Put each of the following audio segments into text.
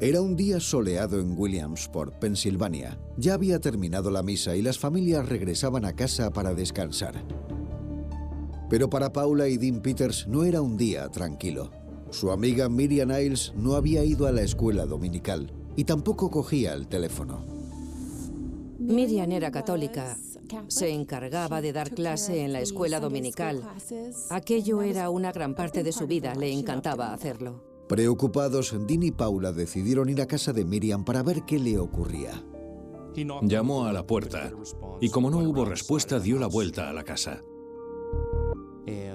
Era un día soleado en Williamsport, Pensilvania. Ya había terminado la misa y las familias regresaban a casa para descansar. Pero para Paula y Dean Peters no era un día tranquilo. Su amiga Miriam Iles no había ido a la escuela dominical y tampoco cogía el teléfono. Miriam era católica. Se encargaba de dar clase en la escuela dominical. Aquello era una gran parte de su vida, le encantaba hacerlo. Preocupados, Dean y Paula decidieron ir a casa de Miriam para ver qué le ocurría. Llamó a la puerta y como no hubo respuesta, dio la vuelta a la casa.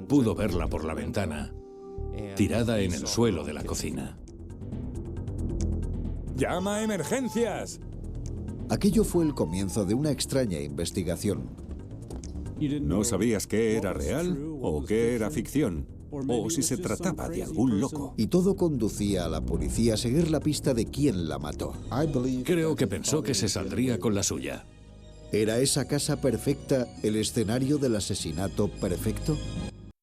Pudo verla por la ventana, tirada en el suelo de la cocina. ¡Llama a emergencias! Aquello fue el comienzo de una extraña investigación. ¿No sabías qué era real o qué era ficción? O si se trataba de algún loco. Y todo conducía a la policía a seguir la pista de quién la mató. Creo que pensó que se saldría con la suya. ¿Era esa casa perfecta el escenario del asesinato perfecto?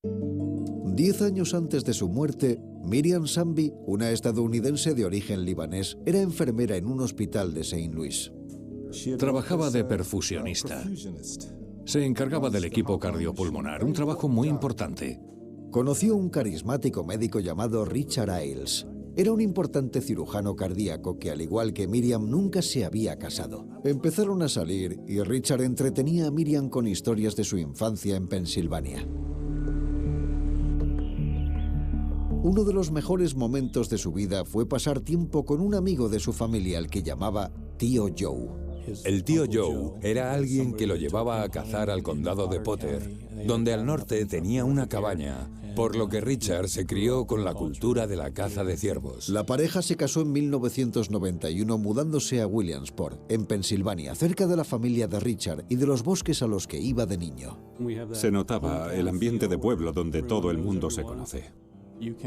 10 años antes de su muerte, Miriam Samby, una estadounidense de origen libanés, era enfermera en un hospital de Saint Louis. Trabajaba de perfusionista. Se encargaba del equipo cardiopulmonar, un trabajo muy importante. Conoció a un carismático médico llamado Richard Iles. Era un importante cirujano cardíaco que, al igual que Miriam, nunca se había casado. Empezaron a salir y Richard entretenía a Miriam con historias de su infancia en Pensilvania. Uno de los mejores momentos de su vida fue pasar tiempo con un amigo de su familia al que llamaba Tío Joe. El tío Joe era alguien que lo llevaba a cazar al condado de Potter, donde al norte tenía una cabaña, por lo que Richard se crió con la cultura de la caza de ciervos. La pareja se casó en 1991 mudándose a Williamsport, en Pensilvania, cerca de la familia de Richard y de los bosques a los que iba de niño. Se notaba el ambiente de pueblo donde todo el mundo se conoce.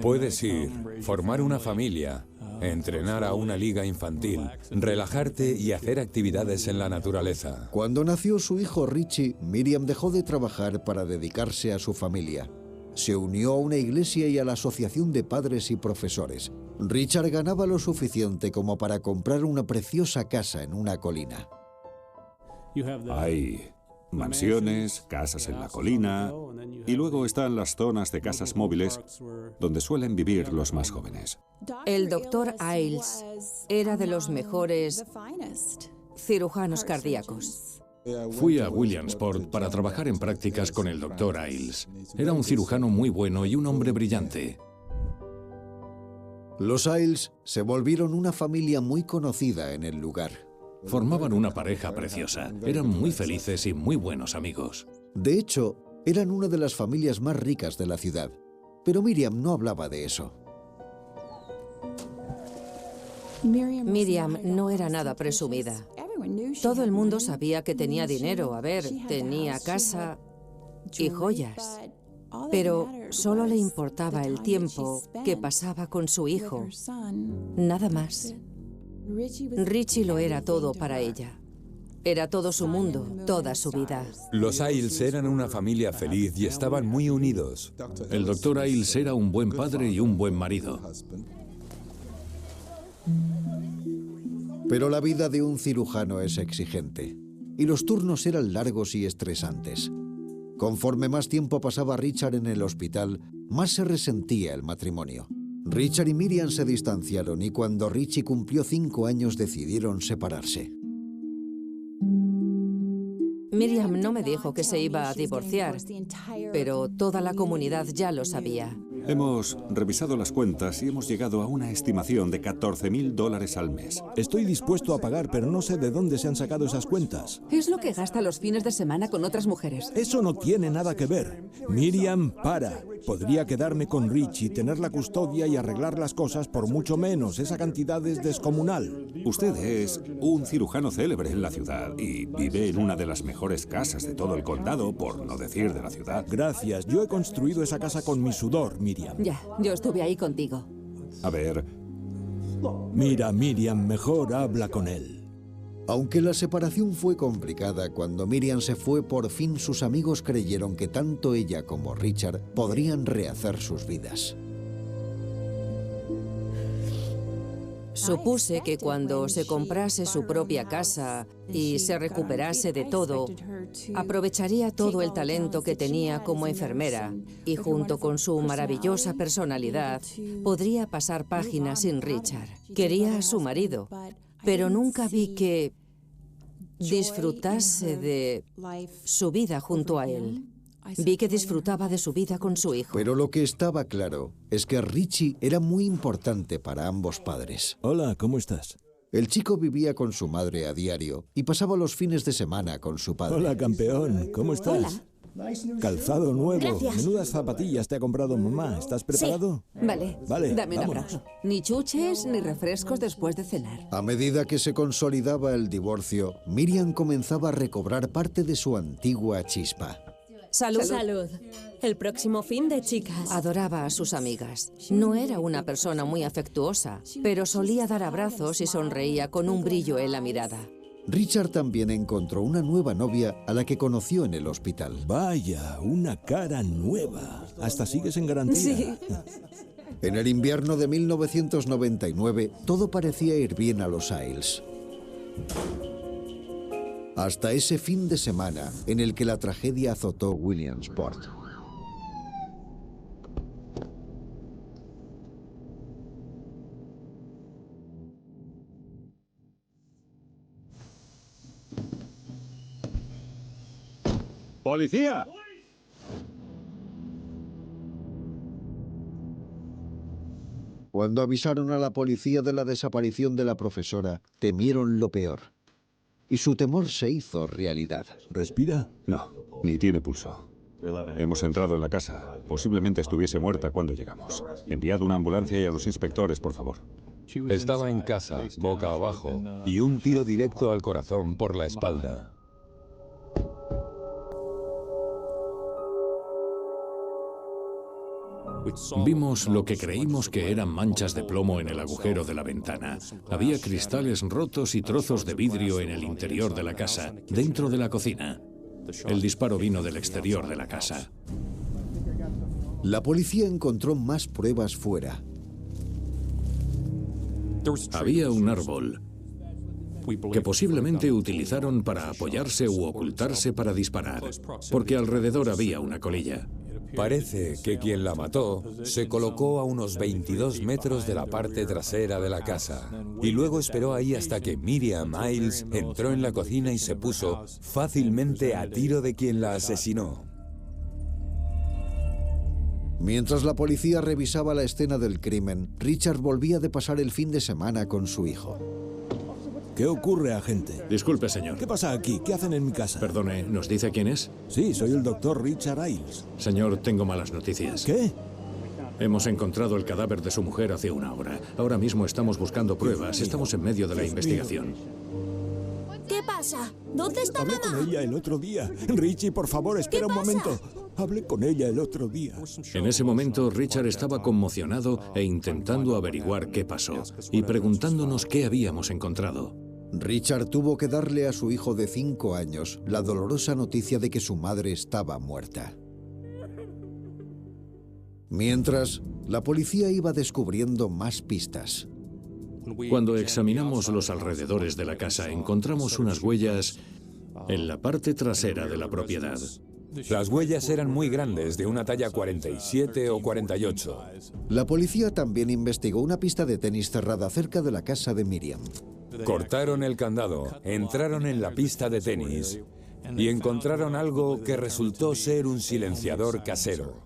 Puedes ir, formar una familia, entrenar a una liga infantil, relajarte y hacer actividades en la naturaleza. Cuando nació su hijo Richie, Miriam dejó de trabajar para dedicarse a su familia. Se unió a una iglesia y a la asociación de padres y profesores. Richard ganaba lo suficiente como para comprar una preciosa casa en una colina. Hay mansiones, casas en la colina, y luego están las zonas de casas móviles donde suelen vivir los más jóvenes. El doctor Iles era de los mejores cirujanos cardíacos. Fui a Williamsport para trabajar en prácticas con el doctor Iles. Era un cirujano muy bueno y un hombre brillante. Los Iles se volvieron una familia muy conocida en el lugar. Formaban una pareja preciosa. Eran muy felices y muy buenos amigos. De hecho, eran una de las familias más ricas de la ciudad. Pero Miriam no hablaba de eso. Miriam no era nada presumida. Todo el mundo sabía que tenía dinero, tenía casa y joyas. Pero solo le importaba el tiempo que pasaba con su hijo. Nada más. Richie lo era todo para ella. Era todo su mundo, toda su vida. Los Iles eran una familia feliz y estaban muy unidos. El doctor Iles era un buen padre y un buen marido. Pero la vida de un cirujano es exigente, y los turnos eran largos y estresantes. Conforme más tiempo pasaba Richard en el hospital, más se resentía el matrimonio. Richard y Miriam se distanciaron y cuando Richie cumplió 5 años decidieron separarse. Miriam no me dijo que se iba a divorciar, pero toda la comunidad ya lo sabía. Hemos revisado las cuentas y hemos llegado a una estimación de $14,000 al mes. Estoy dispuesto a pagar, pero no sé de dónde se han sacado esas cuentas. Es lo que gasta los fines de semana con otras mujeres. Eso no tiene nada que ver. Miriam, para. Podría quedarme con Richie, tener la custodia y arreglar las cosas por mucho menos. Esa cantidad es descomunal. Usted es un cirujano célebre en la ciudad y vive en una de las mejores casas de todo el condado, por no decir de la ciudad. Gracias. Yo he construido esa casa con mi sudor, Miriam. Ya, yo estuve ahí contigo. A ver. Mira, Miriam, mejor habla con él. Aunque la separación fue complicada, cuando Miriam se fue, por fin sus amigos creyeron que tanto ella como Richard podrían rehacer sus vidas. Supuse que cuando se comprase su propia casa y se recuperase de todo, aprovecharía todo el talento que tenía como enfermera y junto con su maravillosa personalidad podría pasar páginas sin Richard. Quería a su marido, pero nunca vi que disfrutase de su vida junto a él. Vi que disfrutaba de su vida con su hijo. Pero lo que estaba claro es que Richie era muy importante para ambos padres. Hola, ¿cómo estás? El chico vivía con su madre a diario y pasaba los fines de semana con su padre. Hola, campeón, ¿cómo estás? Calzado nuevo. Gracias. Menudas zapatillas te ha comprado mamá. ¿Estás preparado? Vale, Vale, dame un vámonos. abrazo. Ni chuches ni refrescos después de cenar. A medida que se consolidaba el divorcio, Miriam comenzaba a recobrar parte de su antigua chispa. Salud. Salud. El próximo fin de chicas. Adoraba a sus amigas. No era una persona muy afectuosa, pero solía dar abrazos y sonreía con un brillo en la mirada. Richard también encontró una nueva novia a la que conoció en el hospital. Vaya, una cara nueva. Hasta sigues en garantía. Sí. En el invierno de 1999, todo parecía ir bien a los Isles. Hasta ese fin de semana en el que la tragedia azotó Williamsport. ¡Policía! Cuando avisaron a la policía de la desaparición de la profesora, temieron lo peor. Y su temor se hizo realidad. ¿Respira? No, ni tiene pulso. Hemos entrado en la casa. Posiblemente estuviese muerta cuando llegamos. Enviad una ambulancia y a los inspectores, por favor. Estaba en casa, boca abajo, y un tiro directo al corazón por la espalda. Vimos lo que creímos que eran manchas de plomo en el agujero de la ventana. Había cristales rotos y trozos de vidrio en el interior de la casa, dentro de la cocina. El disparo vino del exterior de la casa. La policía encontró más pruebas fuera. Había un árbol que posiblemente utilizaron para apoyarse u ocultarse para disparar, porque alrededor había una colilla. Parece que quien la mató se colocó a unos 22 metros de la parte trasera de la casa y luego esperó ahí hasta que Miriam Miles entró en la cocina y se puso fácilmente a tiro de quien la asesinó. Mientras la policía revisaba la escena del crimen, Richard volvía de pasar el fin de semana con su hijo. ¿Qué ocurre, agente? Disculpe, señor. ¿Qué pasa aquí? ¿Qué hacen en mi casa? Perdone, ¿nos dice quién es? Sí, soy el doctor Richard Isles. Señor, tengo malas noticias. ¿Qué? Hemos encontrado el cadáver de su mujer hace una hora. Ahora mismo estamos buscando pruebas. Estamos en medio de la investigación. ¿Qué pasa? ¿Dónde está Hablé mamá? con ella el otro día. Richie, por favor, espera un pasa? momento. Hablé con ella el otro día. En ese momento, Richard estaba conmocionado e intentando averiguar qué pasó y preguntándonos qué habíamos encontrado. Richard tuvo que darle a su hijo de 5 años la dolorosa noticia de que su madre estaba muerta. Mientras, la policía iba descubriendo más pistas. Cuando examinamos los alrededores de la casa, encontramos unas huellas en la parte trasera de la propiedad. Las huellas eran muy grandes, de una talla 47 o 48. La policía también investigó una pista de tenis cerrada cerca de la casa de Miriam. Cortaron el candado, entraron en la pista de tenis y encontraron algo que resultó ser un silenciador casero.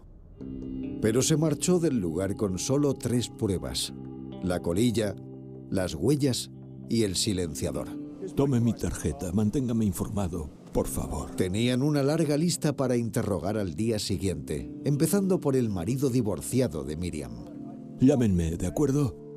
Pero se marchó del lugar con solo 3 pruebas: la colilla, las huellas y el silenciador. Tome mi tarjeta, manténgame informado, por favor. Tenían una larga lista para interrogar al día siguiente, empezando por el marido divorciado de Miriam. Llámenme, ¿de acuerdo?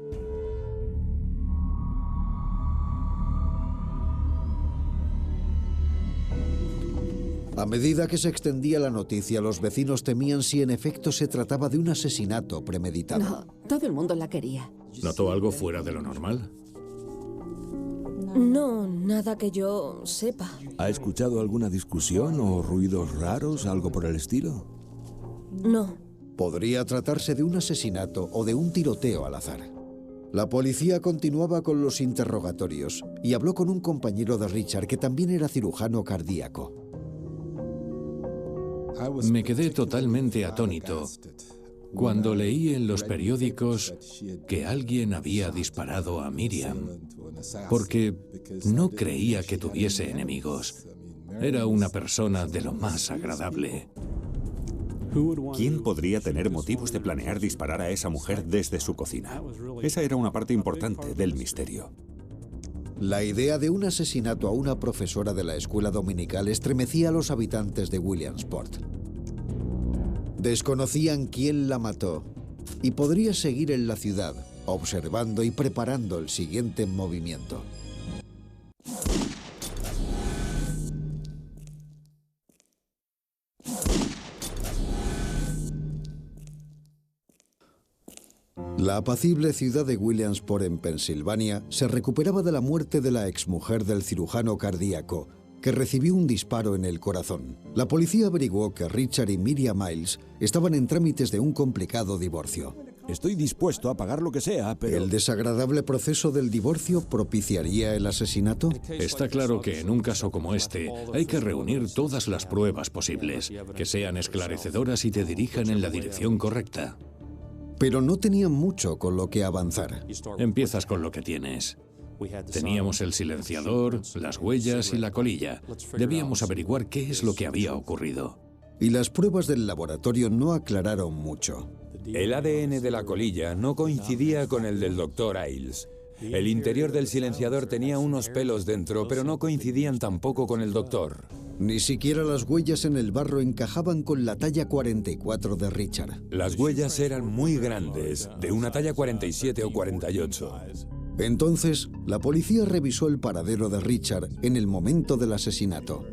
A medida que se extendía la noticia, los vecinos temían si en efecto se trataba de un asesinato premeditado. No, todo el mundo la quería. ¿Notó algo fuera de lo normal? No, nada que yo sepa. ¿Ha escuchado alguna discusión o ruidos raros, algo por el estilo? No. Podría tratarse de un asesinato o de un tiroteo al azar. La policía continuaba con los interrogatorios y habló con un compañero de Richard que también era cirujano cardíaco. Me quedé totalmente atónito cuando leí en los periódicos que alguien había disparado a Miriam, porque no creía que tuviese enemigos. Era una persona de lo más agradable. ¿Quién podría tener motivos de planear disparar a esa mujer desde su cocina? Esa era una parte importante del misterio. La idea de un asesinato a una profesora de la escuela dominical estremecía a los habitantes de Williamsport. Desconocían quién la mató y podría seguir en la ciudad, observando y preparando el siguiente movimiento. La apacible ciudad de Williamsport, en Pensilvania, se recuperaba de la muerte de la exmujer del cirujano cardíaco, que recibió un disparo en el corazón. La policía averiguó que Richard y Miriam Miles estaban en trámites de un complicado divorcio. Estoy dispuesto a pagar lo que sea, pero... ¿El desagradable proceso del divorcio propiciaría el asesinato? Está claro que en un caso como este hay que reunir todas las pruebas posibles, que sean esclarecedoras y te dirijan en la dirección correcta. Pero no tenían mucho con lo que avanzar. Empiezas con lo que tienes. Teníamos el silenciador, las huellas y la colilla. Debíamos averiguar qué es lo que había ocurrido. Y las pruebas del laboratorio no aclararon mucho. El ADN de la colilla no coincidía con el del Dr. Ailes. El interior del silenciador tenía unos pelos dentro, pero no coincidían tampoco con el doctor. Ni siquiera las huellas en el barro encajaban con la talla 44 de Richard. Las huellas eran muy grandes, de una talla 47 o 48. Entonces, la policía revisó el paradero de Richard en el momento del asesinato.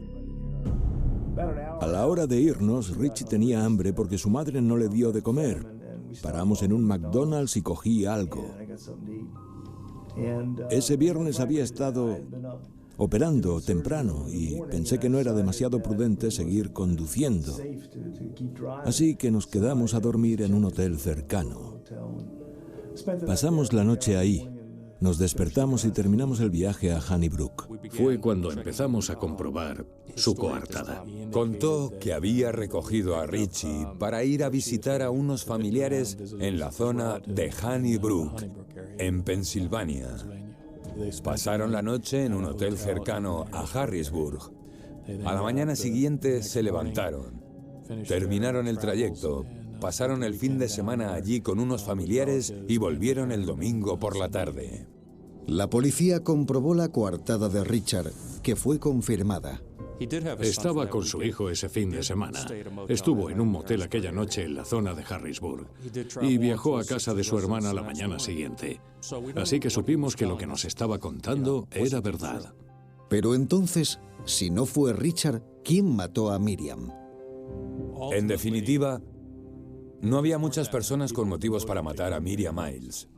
A la hora de irnos, Richie tenía hambre porque su madre no le dio de comer. Paramos en un McDonald's y cogí algo. Ese viernes había estado operando temprano y pensé que no era demasiado prudente seguir conduciendo. Así que nos quedamos a dormir en un hotel cercano. Pasamos la noche ahí. Nos despertamos y terminamos el viaje a Honeybrook. Fue cuando empezamos a comprobar su coartada. Contó que había recogido a Richie para ir a visitar a unos familiares en la zona de Honeybrook, en Pensilvania. Pasaron la noche en un hotel cercano a Harrisburg. A la mañana siguiente se levantaron. Terminaron el trayecto. Pasaron el fin de semana allí con unos familiares y volvieron el domingo por la tarde. La policía comprobó la coartada de Richard, que fue confirmada. Estaba con su hijo ese fin de semana. Estuvo en un motel aquella noche en la zona de Harrisburg y viajó a casa de su hermana la mañana siguiente. Así que supimos que lo que nos estaba contando era verdad. Pero entonces, si no fue Richard, ¿quién mató a Miriam? En definitiva, no había muchas personas con motivos para matar a Miriam Miles.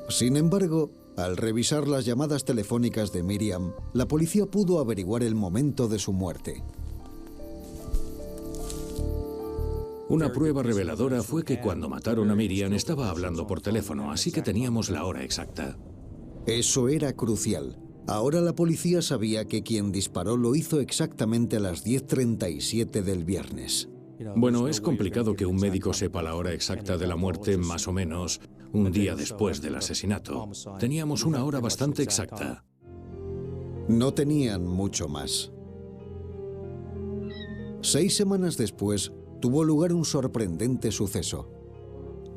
Sin embargo, al revisar las llamadas telefónicas de Miriam, la policía pudo averiguar el momento de su muerte. Una prueba reveladora fue que cuando mataron a Miriam estaba hablando por teléfono, así que teníamos la hora exacta. Eso era crucial. Ahora la policía sabía que quien disparó lo hizo exactamente a las 10:37 del viernes. Bueno, es complicado que un médico sepa la hora exacta de la muerte más o menos un día después del asesinato. Teníamos una hora bastante exacta. No tenían mucho más. 6 semanas después, tuvo lugar un sorprendente suceso.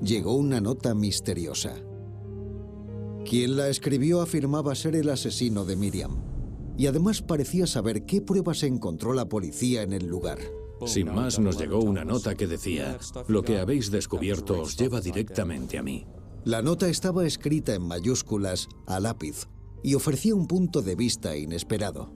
Llegó una nota misteriosa. Quien la escribió afirmaba ser el asesino de Miriam. Y además parecía saber qué pruebas encontró la policía en el lugar. Sin más, nos llegó una nota que decía: lo que habéis descubierto os lleva directamente a mí. La nota estaba escrita en mayúsculas a lápiz y ofrecía un punto de vista inesperado.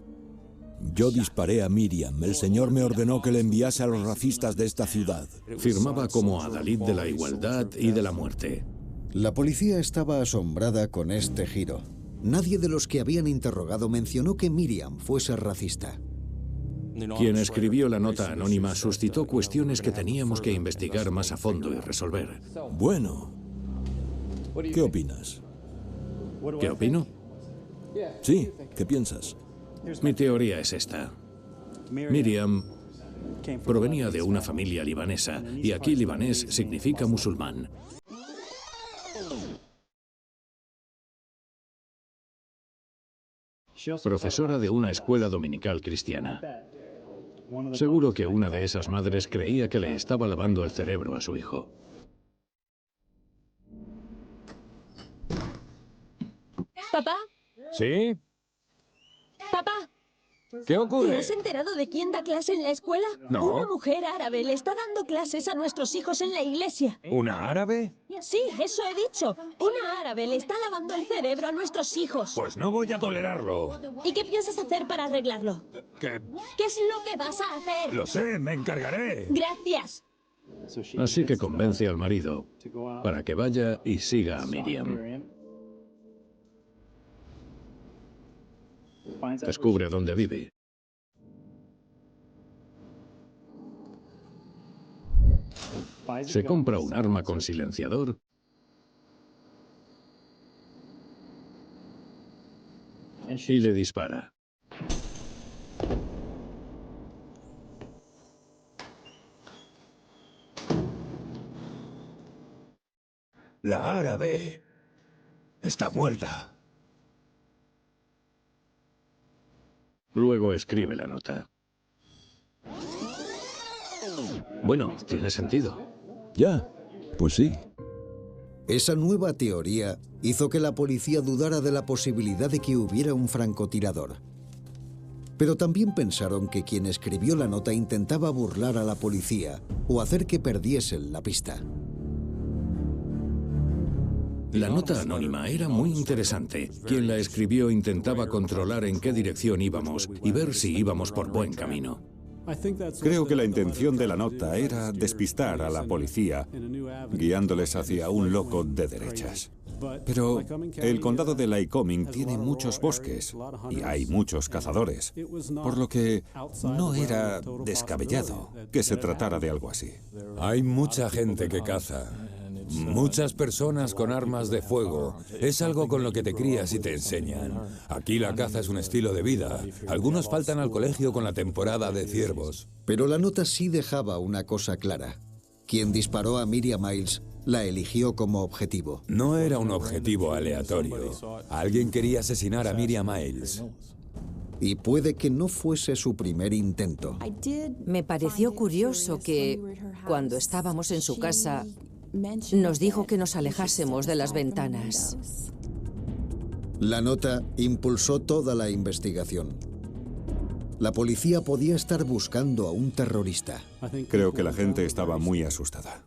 Yo disparé a Miriam. El Señor me ordenó que le enviase a los racistas de esta ciudad. Firmaba como adalid de la igualdad y de la muerte. La policía estaba asombrada con este giro. Nadie de los que habían interrogado mencionó que Miriam fuese racista. Quien escribió la nota anónima suscitó cuestiones que teníamos que investigar más a fondo y resolver. Bueno, ¿Qué opinas? ¿Qué opino? Sí, ¿qué piensas? Mi teoría es esta. Miriam provenía de una familia libanesa, y aquí libanés significa musulmán. Profesora de una escuela dominical cristiana. Seguro que una de esas madres creía que le estaba lavando el cerebro a su hijo. ¿Papá? ¿Sí? ¿Papá? ¿Qué ¿Te ocurre? has enterado de quién da clase en la escuela? No. Una mujer árabe le está dando clases a nuestros hijos en la iglesia. ¿Una árabe? Sí, eso he dicho. Una árabe le está lavando el cerebro a nuestros hijos. Pues no voy a tolerarlo. ¿Y qué piensas hacer para arreglarlo? ¿Qué? ¿Qué es lo que vas a hacer? Lo sé, me encargaré. Gracias. Así que convence al marido para que vaya y siga a Miriam. Descubre dónde vive. Se compra un arma con silenciador y le dispara. La árabe está muerta. Luego escribe la nota. Bueno, tiene sentido. Ya, pues sí. Esa nueva teoría hizo que la policía dudara de la posibilidad de que hubiera un francotirador. Pero también pensaron que quien escribió la nota intentaba burlar a la policía o hacer que perdiesen la pista. La nota anónima era muy interesante. Quien la escribió intentaba controlar en qué dirección íbamos y ver si íbamos por buen camino. Creo que la intención de la nota era despistar a la policía, guiándoles hacia un loco de derechas. Pero el condado de Lycoming tiene muchos bosques y hay muchos cazadores, por lo que no era descabellado que se tratara de algo así. Hay mucha gente que caza. Muchas personas con armas de fuego. Es algo con lo que te crías y te enseñan. Aquí la caza es un estilo de vida. Algunos faltan al colegio con la temporada de ciervos. Pero la nota sí dejaba una cosa clara. Quien disparó a Miriam Miles la eligió como objetivo. No era un objetivo aleatorio. Alguien quería asesinar a Miriam Miles. Y puede que no fuese su primer intento. Me pareció curioso que, cuando estábamos en su casa, nos dijo que nos alejásemos de las ventanas. La nota impulsó toda la investigación. La policía podía estar buscando a un terrorista. Creo que la gente estaba muy asustada.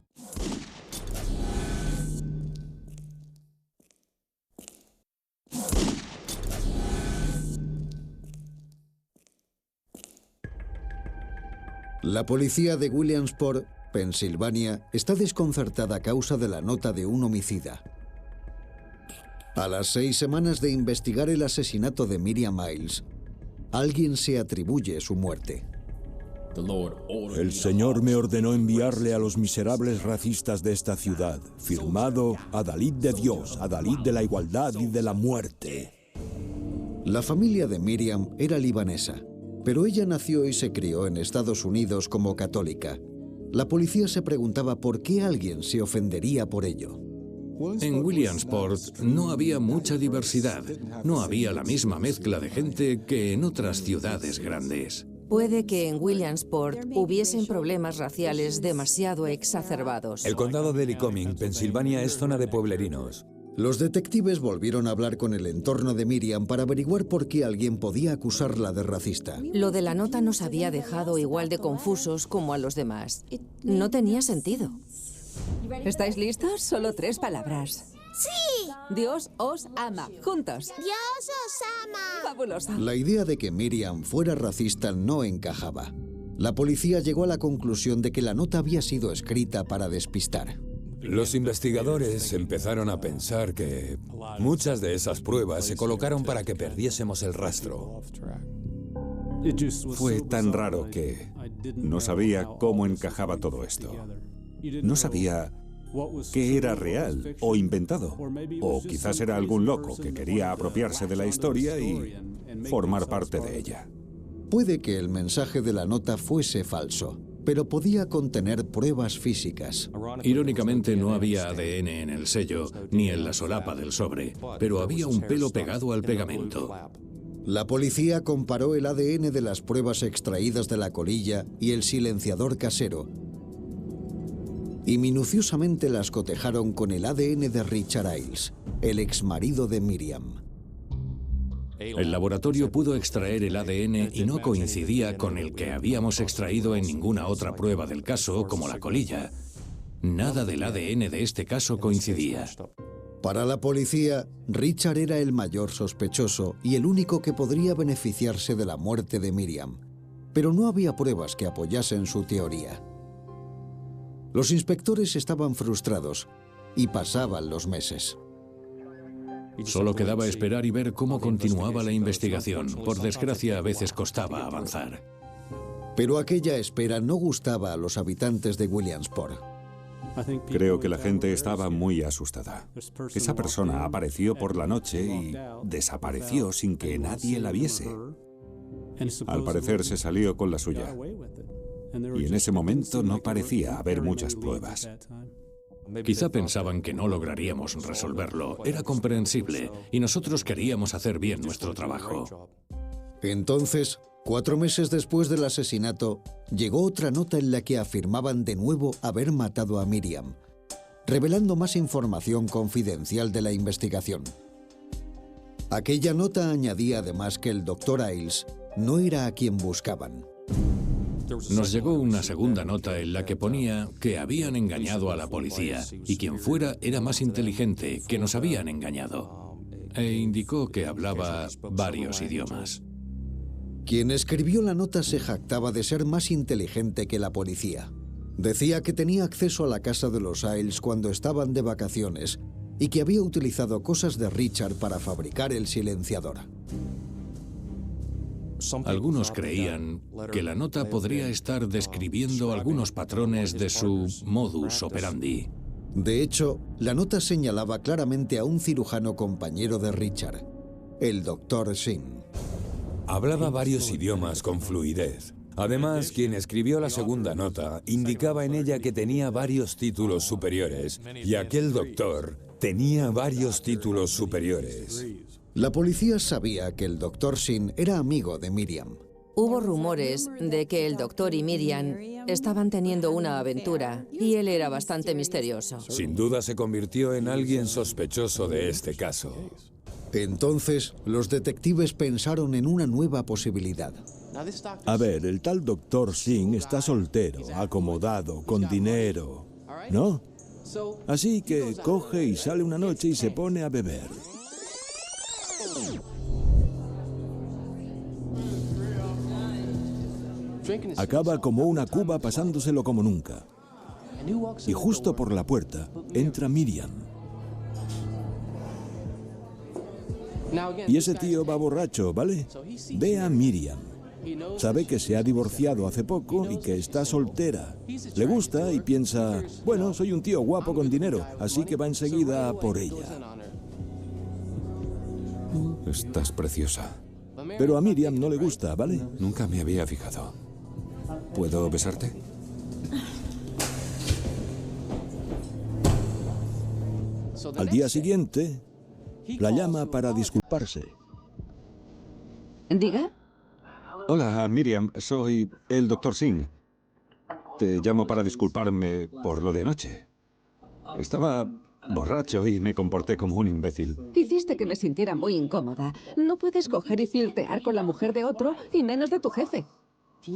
La policía de Williamsport, Pensilvania, está desconcertada a causa de la nota de un homicida. A las 6 semanas de investigar el asesinato de Miriam Miles, alguien se atribuye su muerte. El Señor me ordenó enviarle a los miserables racistas de esta ciudad, firmado Adalid de Dios, Adalid de la igualdad y de la muerte. La familia de Miriam era libanesa, pero ella nació y se crió en Estados Unidos como católica. La policía se preguntaba por qué alguien se ofendería por ello. En Williamsport no había mucha diversidad. No había la misma mezcla de gente que en otras ciudades grandes. Puede que en Williamsport hubiesen problemas raciales demasiado exacerbados. El condado de Lycoming, Pensilvania, es zona de pueblerinos. Los detectives volvieron a hablar con el entorno de Miriam para averiguar por qué alguien podía acusarla de racista. Lo de la nota nos había dejado igual de confusos como a los demás. No tenía sentido. ¿Estáis listos? Solo 3 palabras. ¡Sí! Dios os ama. Juntos. ¡Dios os ama! Fabuloso. La idea de que Miriam fuera racista no encajaba. La policía llegó a la conclusión de que la nota había sido escrita para despistar. Los investigadores empezaron a pensar que muchas de esas pruebas se colocaron para que perdiésemos el rastro. Fue tan raro que no sabía cómo encajaba todo esto. No sabía ¿Qué era real o inventado? O quizás era algún loco que quería apropiarse de la historia y formar parte de ella. Puede que el mensaje de la nota fuese falso, pero podía contener pruebas físicas. Irónicamente, no había ADN en el sello ni en la solapa del sobre, pero había un pelo pegado al pegamento. La policía comparó el ADN de las pruebas extraídas de la colilla y el silenciador casero, y minuciosamente las cotejaron con el ADN de Richard Ailes, el exmarido de Miriam. El laboratorio pudo extraer el ADN y no coincidía con el que habíamos extraído en ninguna otra prueba del caso, como la colilla. Nada del ADN de este caso coincidía. Para la policía, Richard era el mayor sospechoso y el único que podría beneficiarse de la muerte de Miriam. Pero no había pruebas que apoyasen su teoría. Los inspectores estaban frustrados y pasaban los meses. Solo quedaba esperar y ver cómo continuaba la investigación. Por desgracia, a veces costaba avanzar. Pero aquella espera no gustaba a los habitantes de Williamsport. Creo que la gente estaba muy asustada. Esa persona apareció por la noche y desapareció sin que nadie la viese. Al parecer se salió con la suya. Y en ese momento no parecía haber muchas pruebas. Quizá pensaban que no lograríamos resolverlo. Era comprensible y nosotros queríamos hacer bien nuestro trabajo. Entonces, 4 meses después del asesinato, llegó otra nota en la que afirmaban de nuevo haber matado a Miriam, revelando más información confidencial de la investigación. Aquella nota añadía además que el Dr. Ailes no era a quien buscaban. Nos llegó una segunda nota en la que ponía que habían engañado a la policía y quien fuera era más inteligente, que nos habían engañado. E indicó que hablaba varios idiomas. Quien escribió la nota se jactaba de ser más inteligente que la policía. Decía que tenía acceso a la casa de los Ailes cuando estaban de vacaciones y que había utilizado cosas de Richard para fabricar el silenciador. Algunos creían que la nota podría estar describiendo algunos patrones de su modus operandi. De hecho, la nota señalaba claramente a un cirujano compañero de Richard, el Dr. Singh. Hablaba varios idiomas con fluidez. Además, quien escribió la segunda nota indicaba en ella que tenía varios títulos superiores, y aquel doctor tenía varios títulos superiores. La policía sabía que el Dr. Singh era amigo de Miriam. Hubo rumores de que el doctor y Miriam estaban teniendo una aventura y él era bastante misterioso. Sin duda se convirtió en alguien sospechoso de este caso. Entonces, los detectives pensaron en una nueva posibilidad. A ver, el tal Dr. Singh está soltero, acomodado, con dinero, ¿no? Así que coge y sale una noche y se pone a beber. Acaba como una cuba pasándoselo como nunca. Y justo por la puerta entra Miriam. Y ese tío va borracho, ¿vale? Ve a Miriam. Sabe que se ha divorciado hace poco y que está soltera. Le gusta y piensa, bueno, soy un tío guapo con dinero, así que va enseguida a por ella. Estás preciosa. Pero a Miriam no le gusta, ¿vale? Nunca me había fijado. ¿Puedo besarte? Al día siguiente, la llama para disculparse. ¿Diga? Hola, Miriam. Soy el Dr. Singh. Te llamo para disculparme por lo de anoche. Estaba borracho y me comporté como un imbécil. Hiciste que me sintiera muy incómoda. No puedes coger y flirtear con la mujer de otro, y menos de tu jefe.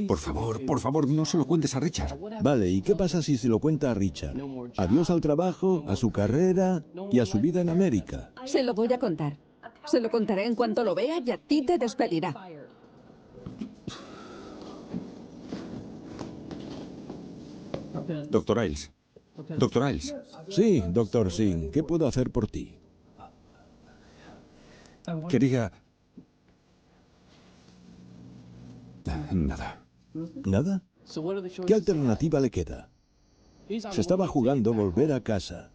Por favor, no se lo cuentes a Richard. Vale, ¿y qué pasa si se lo cuenta a Richard? Adiós al trabajo, a su carrera y a su vida en América. Se lo voy a contar. Se lo contaré en cuanto lo vea y a ti te despedirá. Dr. Ailes. Dr. Ailes. Sí, Dr. Singh, ¿qué puedo hacer por ti? Quería... Nada. ¿Nada? ¿Qué alternativa le queda? Se estaba jugando volver a casa.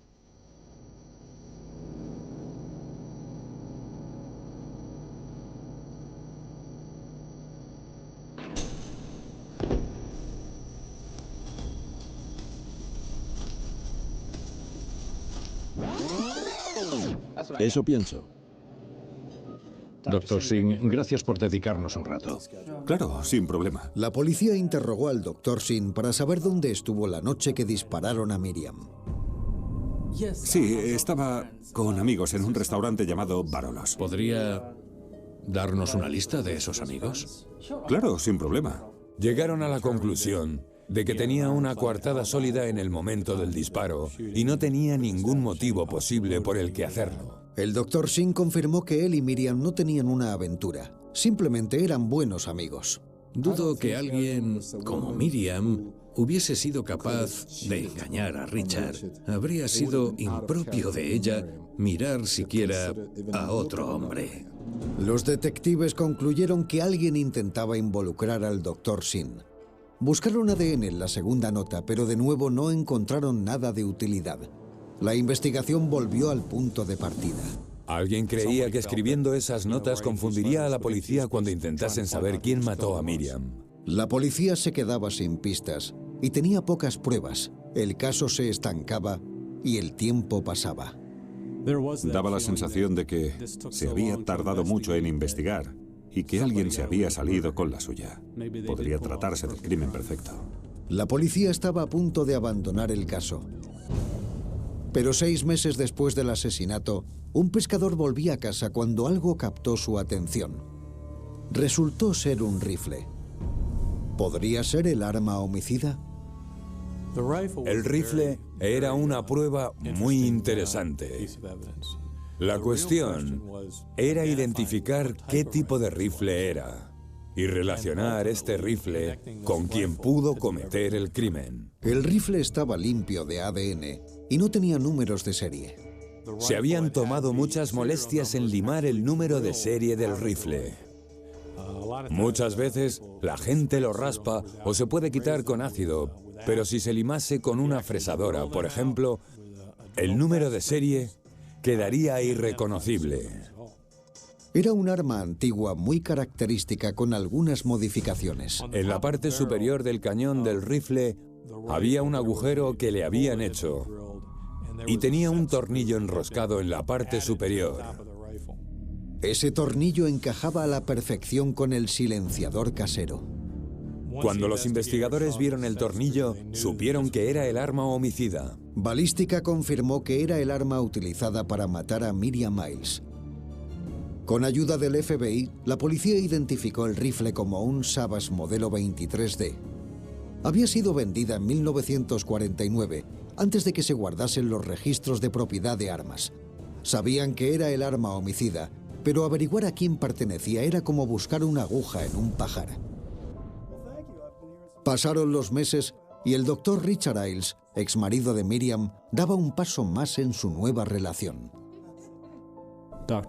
Eso pienso. Doctor Singh, gracias por dedicarnos un rato. Claro, sin problema. La policía interrogó al Dr. Singh para saber dónde estuvo la noche que dispararon a Miriam. Sí, estaba con amigos en un restaurante llamado Barolos. ¿Podría darnos una lista de esos amigos? Claro, sin problema. Llegaron a la conclusión de que tenía una coartada sólida en el momento del disparo y no tenía ningún motivo posible por el que hacerlo. El Dr. Singh confirmó que él y Miriam no tenían una aventura, simplemente eran buenos amigos. Dudo que alguien como Miriam hubiese sido capaz de engañar a Richard. Habría sido impropio de ella mirar siquiera a otro hombre. Los detectives concluyeron que alguien intentaba involucrar al Dr. Singh. Buscaron ADN en la segunda nota, pero de nuevo no encontraron nada de utilidad. La investigación volvió al punto de partida. Alguien creía que escribiendo esas notas confundiría a la policía cuando intentasen saber quién mató a Miriam. La policía se quedaba sin pistas y tenía pocas pruebas. El caso se estancaba y el tiempo pasaba. Daba la sensación de que se había tardado mucho en investigar y que alguien se había salido con la suya. Podría tratarse del crimen perfecto. La policía estaba a punto de abandonar el caso. Pero 6 meses después del asesinato, un pescador volvía a casa cuando algo captó su atención. Resultó ser un rifle. ¿Podría ser el arma homicida? El rifle era una prueba muy interesante. La cuestión era identificar qué tipo de rifle era y relacionar este rifle con quien pudo cometer el crimen. El rifle estaba limpio de ADN y no tenía números de serie. Se habían tomado muchas molestias en limar el número de serie del rifle. Muchas veces la gente lo raspa o se puede quitar con ácido, pero si se limase con una fresadora, por ejemplo, el número de serie quedaría irreconocible. Era un arma antigua muy característica con algunas modificaciones. En la parte superior del cañón del rifle había un agujero que le habían hecho y tenía un tornillo enroscado en la parte superior. Ese tornillo encajaba a la perfección con el silenciador casero. Cuando los investigadores vieron el tornillo, supieron que era el arma homicida. Balística confirmó que era el arma utilizada para matar a Miriam Miles. Con ayuda del FBI, la policía identificó el rifle como un Savage modelo 23D. Había sido vendida en 1949, antes de que se guardasen los registros de propiedad de armas. Sabían que era el arma homicida, pero averiguar a quién pertenecía era como buscar una aguja en un pajar. Pasaron los meses y el doctor Richard Ailes, exmarido de Miriam, daba un paso más en su nueva relación.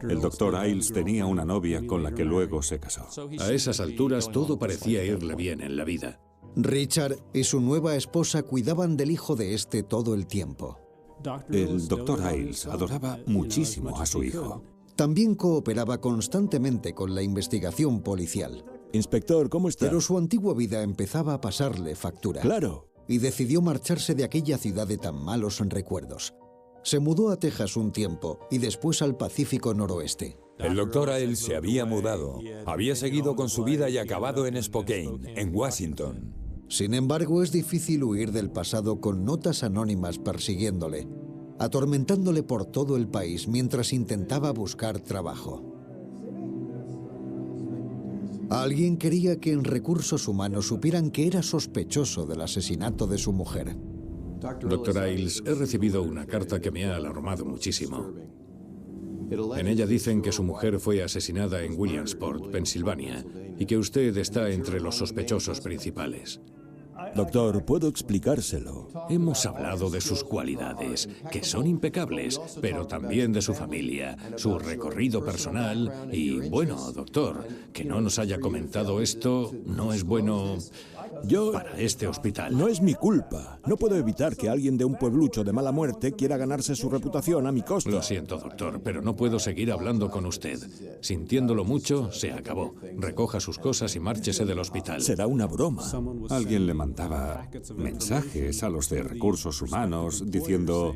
El doctor Ailes tenía una novia con la que luego se casó. A esas alturas todo parecía irle bien en la vida. Richard y su nueva esposa cuidaban del hijo de este todo el tiempo. El doctor Ailes adoraba muchísimo a su hijo. También cooperaba constantemente con la investigación policial. Inspector, ¿cómo está? Pero su antigua vida empezaba a pasarle factura. Claro. Y decidió marcharse de aquella ciudad de tan malos recuerdos. Se mudó a Texas un tiempo y después al Pacífico Noroeste. El doctor Ailes se había mudado, había seguido con su vida y acabado en Spokane, en Washington. Sin embargo, es difícil huir del pasado con notas anónimas persiguiéndole, atormentándole por todo el país mientras intentaba buscar trabajo. Alguien quería que en recursos humanos supieran que era sospechoso del asesinato de su mujer. Doctor Ailes, he recibido una carta que me ha alarmado muchísimo. En ella dicen que su mujer fue asesinada en Williamsport, Pensilvania, y que usted está entre los sospechosos principales. Doctor, puedo explicárselo. Hemos hablado de sus cualidades, que son impecables, pero también de su familia, su recorrido personal y, bueno, doctor, que no nos haya comentado esto no es bueno. para este hospital. No es mi culpa. No puedo evitar que alguien de un pueblucho de mala muerte quiera ganarse su reputación a mi costa. Lo siento, doctor, pero no puedo seguir hablando con usted. Sintiéndolo mucho, se acabó. Recoja sus cosas y márchese del hospital. Será una broma. Alguien le mandaba mensajes a los de recursos humanos diciendo: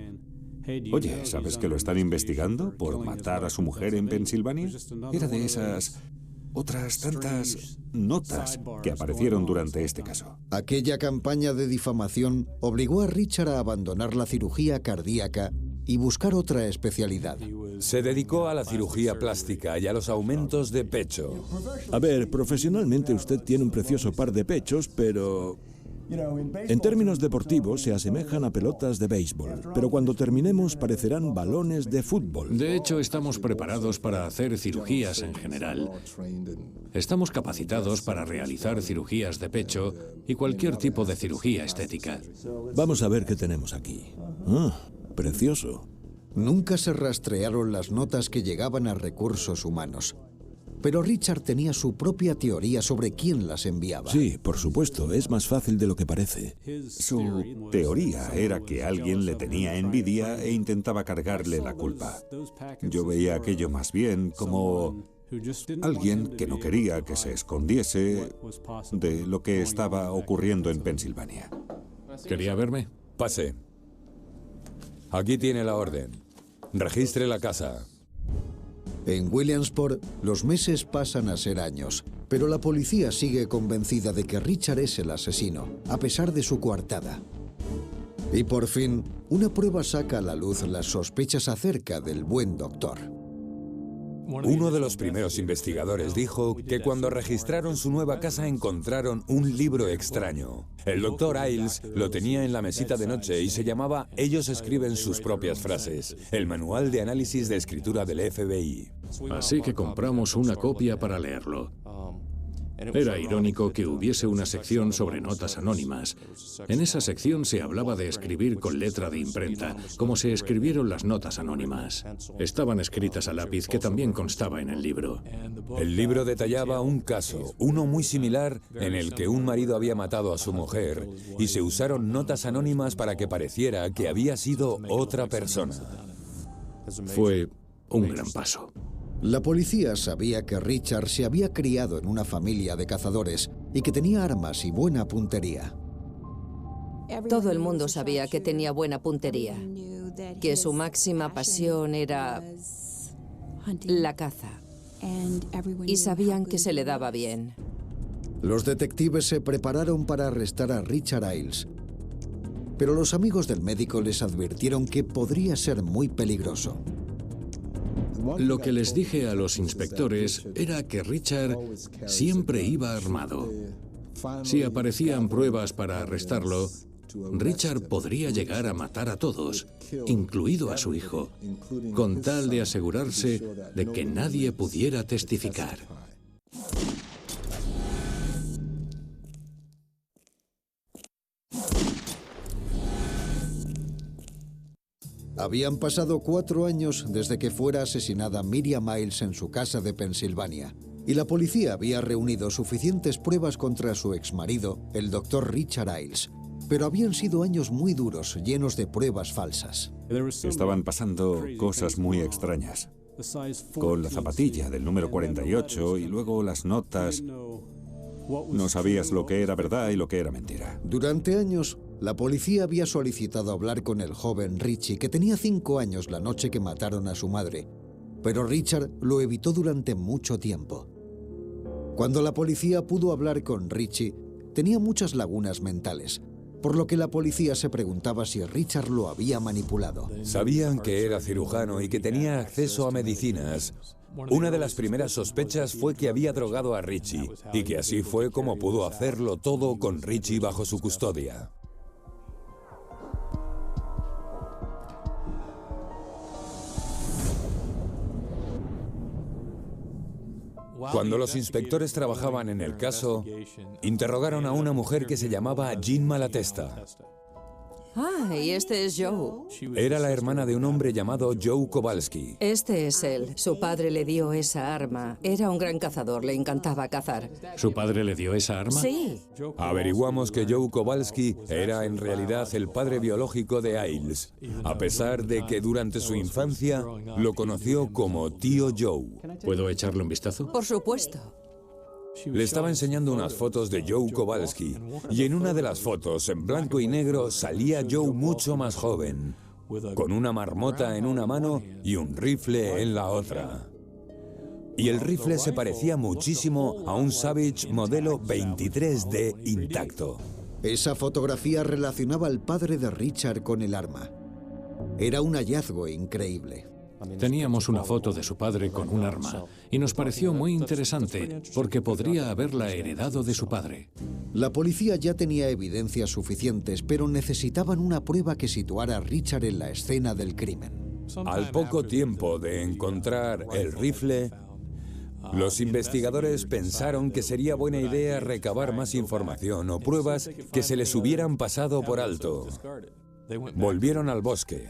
oye, ¿sabes que lo están investigando por matar a su mujer en Pensilvania? Era de esas otras tantas notas que aparecieron durante este caso. Aquella campaña de difamación obligó a Richard a abandonar la cirugía cardíaca y buscar otra especialidad. Se dedicó a la cirugía plástica y a los aumentos de pecho. A ver, profesionalmente usted tiene un precioso par de pechos, pero en términos deportivos se asemejan a pelotas de béisbol, pero cuando terminemos parecerán balones de fútbol. De hecho, estamos preparados para hacer cirugías en general. Estamos capacitados para realizar cirugías de pecho y cualquier tipo de cirugía estética. Vamos a ver qué tenemos aquí. Precioso. Nunca se rastrearon las notas que llegaban a recursos humanos. Pero Richard tenía su propia teoría sobre quién las enviaba. Sí, por supuesto, es más fácil de lo que parece. Su teoría era que alguien le tenía envidia e intentaba cargarle la culpa. Yo veía aquello más bien como alguien que no quería que se escondiese de lo que estaba ocurriendo en Pensilvania. ¿Quería verme? Pase. Aquí tiene la orden. Registre la casa. En Williamsport, los meses pasan a ser años, pero la policía sigue convencida de que Richard es el asesino, a pesar de su coartada. Y por fin, una prueba saca a la luz las sospechas acerca del buen doctor. Uno de los primeros investigadores dijo que cuando registraron su nueva casa encontraron un libro extraño. El doctor Ailes lo tenía en la mesita de noche y se llamaba Ellos escriben sus propias frases, el manual de análisis de escritura del FBI. Así que compramos una copia para leerlo. Era irónico que hubiese una sección sobre notas anónimas. En esa sección se hablaba de escribir con letra de imprenta, como se escribieron las notas anónimas. Estaban escritas a lápiz, que también constaba en el libro. El libro detallaba un caso, uno muy similar, en el que un marido había matado a su mujer y se usaron notas anónimas para que pareciera que había sido otra persona. Fue un gran paso. La policía sabía que Richard se había criado en una familia de cazadores y que tenía armas y buena puntería. Todo el mundo sabía que tenía buena puntería, que su máxima pasión era la caza, y sabían que se le daba bien. Los detectives se prepararon para arrestar a Richard Ailes, pero los amigos del médico les advirtieron que podría ser muy peligroso. Lo que les dije a los inspectores era que Richard siempre iba armado. Si aparecían pruebas para arrestarlo, Richard podría llegar a matar a todos, incluido a su hijo, con tal de asegurarse de que nadie pudiera testificar. Habían pasado 4 años desde que fuera asesinada Miriam Ailes en su casa de Pensilvania, y la policía había reunido suficientes pruebas contra su exmarido, el doctor Richard Ailes. Pero habían sido años muy duros, llenos de pruebas falsas. Estaban pasando cosas muy extrañas. Con la zapatilla del número 48 y luego las notas. No sabías lo que era verdad y lo que era mentira. Durante años, la policía había solicitado hablar con el joven Richie, que tenía 5 años la noche que mataron a su madre. Pero Richard lo evitó durante mucho tiempo. Cuando la policía pudo hablar con Richie, tenía muchas lagunas mentales, por lo que la policía se preguntaba si Richard lo había manipulado. Sabían que era cirujano y que tenía acceso a medicinas. Una de las primeras sospechas fue que había drogado a Richie, y que así fue como pudo hacerlo todo con Richie bajo su custodia. Cuando los inspectores trabajaban en el caso, interrogaron a una mujer que se llamaba Jean Malatesta. Ah, y este es Joe. Era la hermana de un hombre llamado Joe Kowalski. Este es él. Su padre le dio esa arma. Era un gran cazador, le encantaba cazar. ¿Su padre le dio esa arma? Sí. Averiguamos que Joe Kowalski era en realidad el padre biológico de Ailes, a pesar de que durante su infancia lo conoció como tío Joe. ¿Puedo echarle un vistazo? Por supuesto. Le estaba enseñando unas fotos de Joe Kowalski, y en una de las fotos, en blanco y negro, salía Joe mucho más joven, con una marmota en una mano y un rifle en la otra. Y el rifle se parecía muchísimo a un Savage modelo 23D intacto. Esa fotografía relacionaba al padre de Richard con el arma. Era un hallazgo increíble. Teníamos una foto de su padre con un arma y nos pareció muy interesante porque podría haberla heredado de su padre. La policía ya tenía evidencias suficientes, pero necesitaban una prueba que situara a Richard en la escena del crimen. Al poco tiempo de encontrar el rifle, los investigadores pensaron que sería buena idea recabar más información o pruebas que se les hubieran pasado por alto. Volvieron al bosque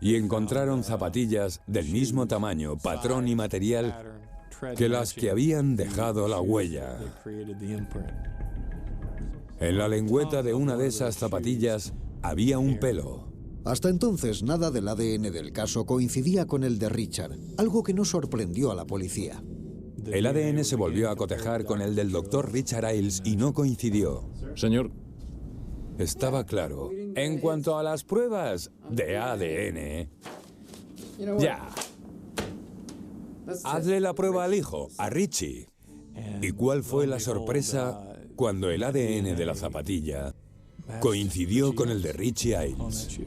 y encontraron zapatillas del mismo tamaño, patrón y material que las que habían dejado la huella. En la lengüeta de una de esas zapatillas había un pelo. Hasta entonces, nada del ADN del caso coincidía con el de Richard, algo que no sorprendió a la policía. El ADN se volvió a cotejar con el del doctor Richard Ailes y no coincidió. Señor. Estaba claro. En cuanto a las pruebas de ADN... Ya. Hazle la prueba al hijo, a Richie. ¿Y cuál fue la sorpresa cuando el ADN de la zapatilla coincidió con el de Richie Ailes?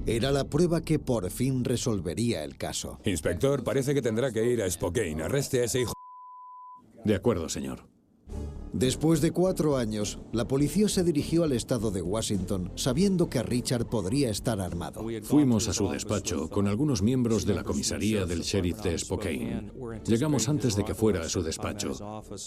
Era la prueba que por fin resolvería el caso. Inspector, parece que tendrá que ir a Spokane. Arreste a ese hijo. De acuerdo, señor. Después de 4 años, la policía se dirigió al estado de Washington, sabiendo que Richard podría estar armado. Fuimos a su despacho con algunos miembros de la comisaría del sheriff de Spokane. Llegamos antes de que fuera a su despacho.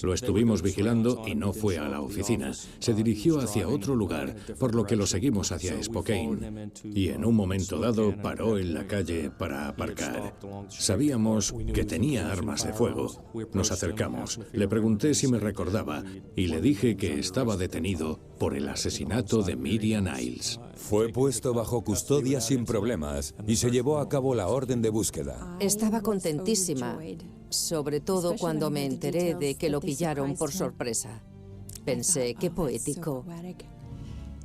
Lo estuvimos vigilando y no fue a la oficina. Se dirigió hacia otro lugar, por lo que lo seguimos hacia Spokane. Y en un momento dado paró en la calle para aparcar. Sabíamos que tenía armas de fuego. Nos acercamos. Le pregunté si me recordaba y le dije que estaba detenido por el asesinato de Miriam Ailes. Fue puesto bajo custodia sin problemas y se llevó a cabo la orden de búsqueda. Estaba contentísima, sobre todo cuando me enteré de que lo pillaron por sorpresa. Pensé, qué poético.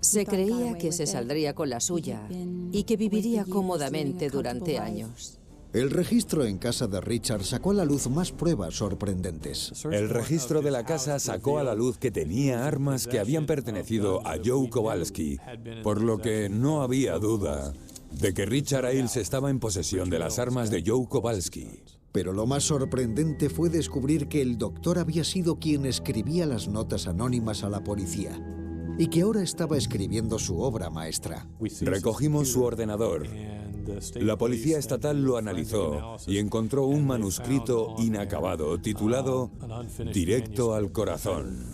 Se creía que se saldría con la suya y que viviría cómodamente durante años. El registro en casa de Richard sacó a la luz más pruebas sorprendentes. El registro de la casa sacó a la luz que tenía armas que habían pertenecido a Joe Kowalski, por lo que no había duda de que Richard Ailes estaba en posesión de las armas de Joe Kowalski. Pero lo más sorprendente fue descubrir que el doctor había sido quien escribía las notas anónimas a la policía y que ahora estaba escribiendo su obra maestra. Recogimos su ordenador. La policía estatal lo analizó y encontró un manuscrito inacabado titulado Directo al corazón.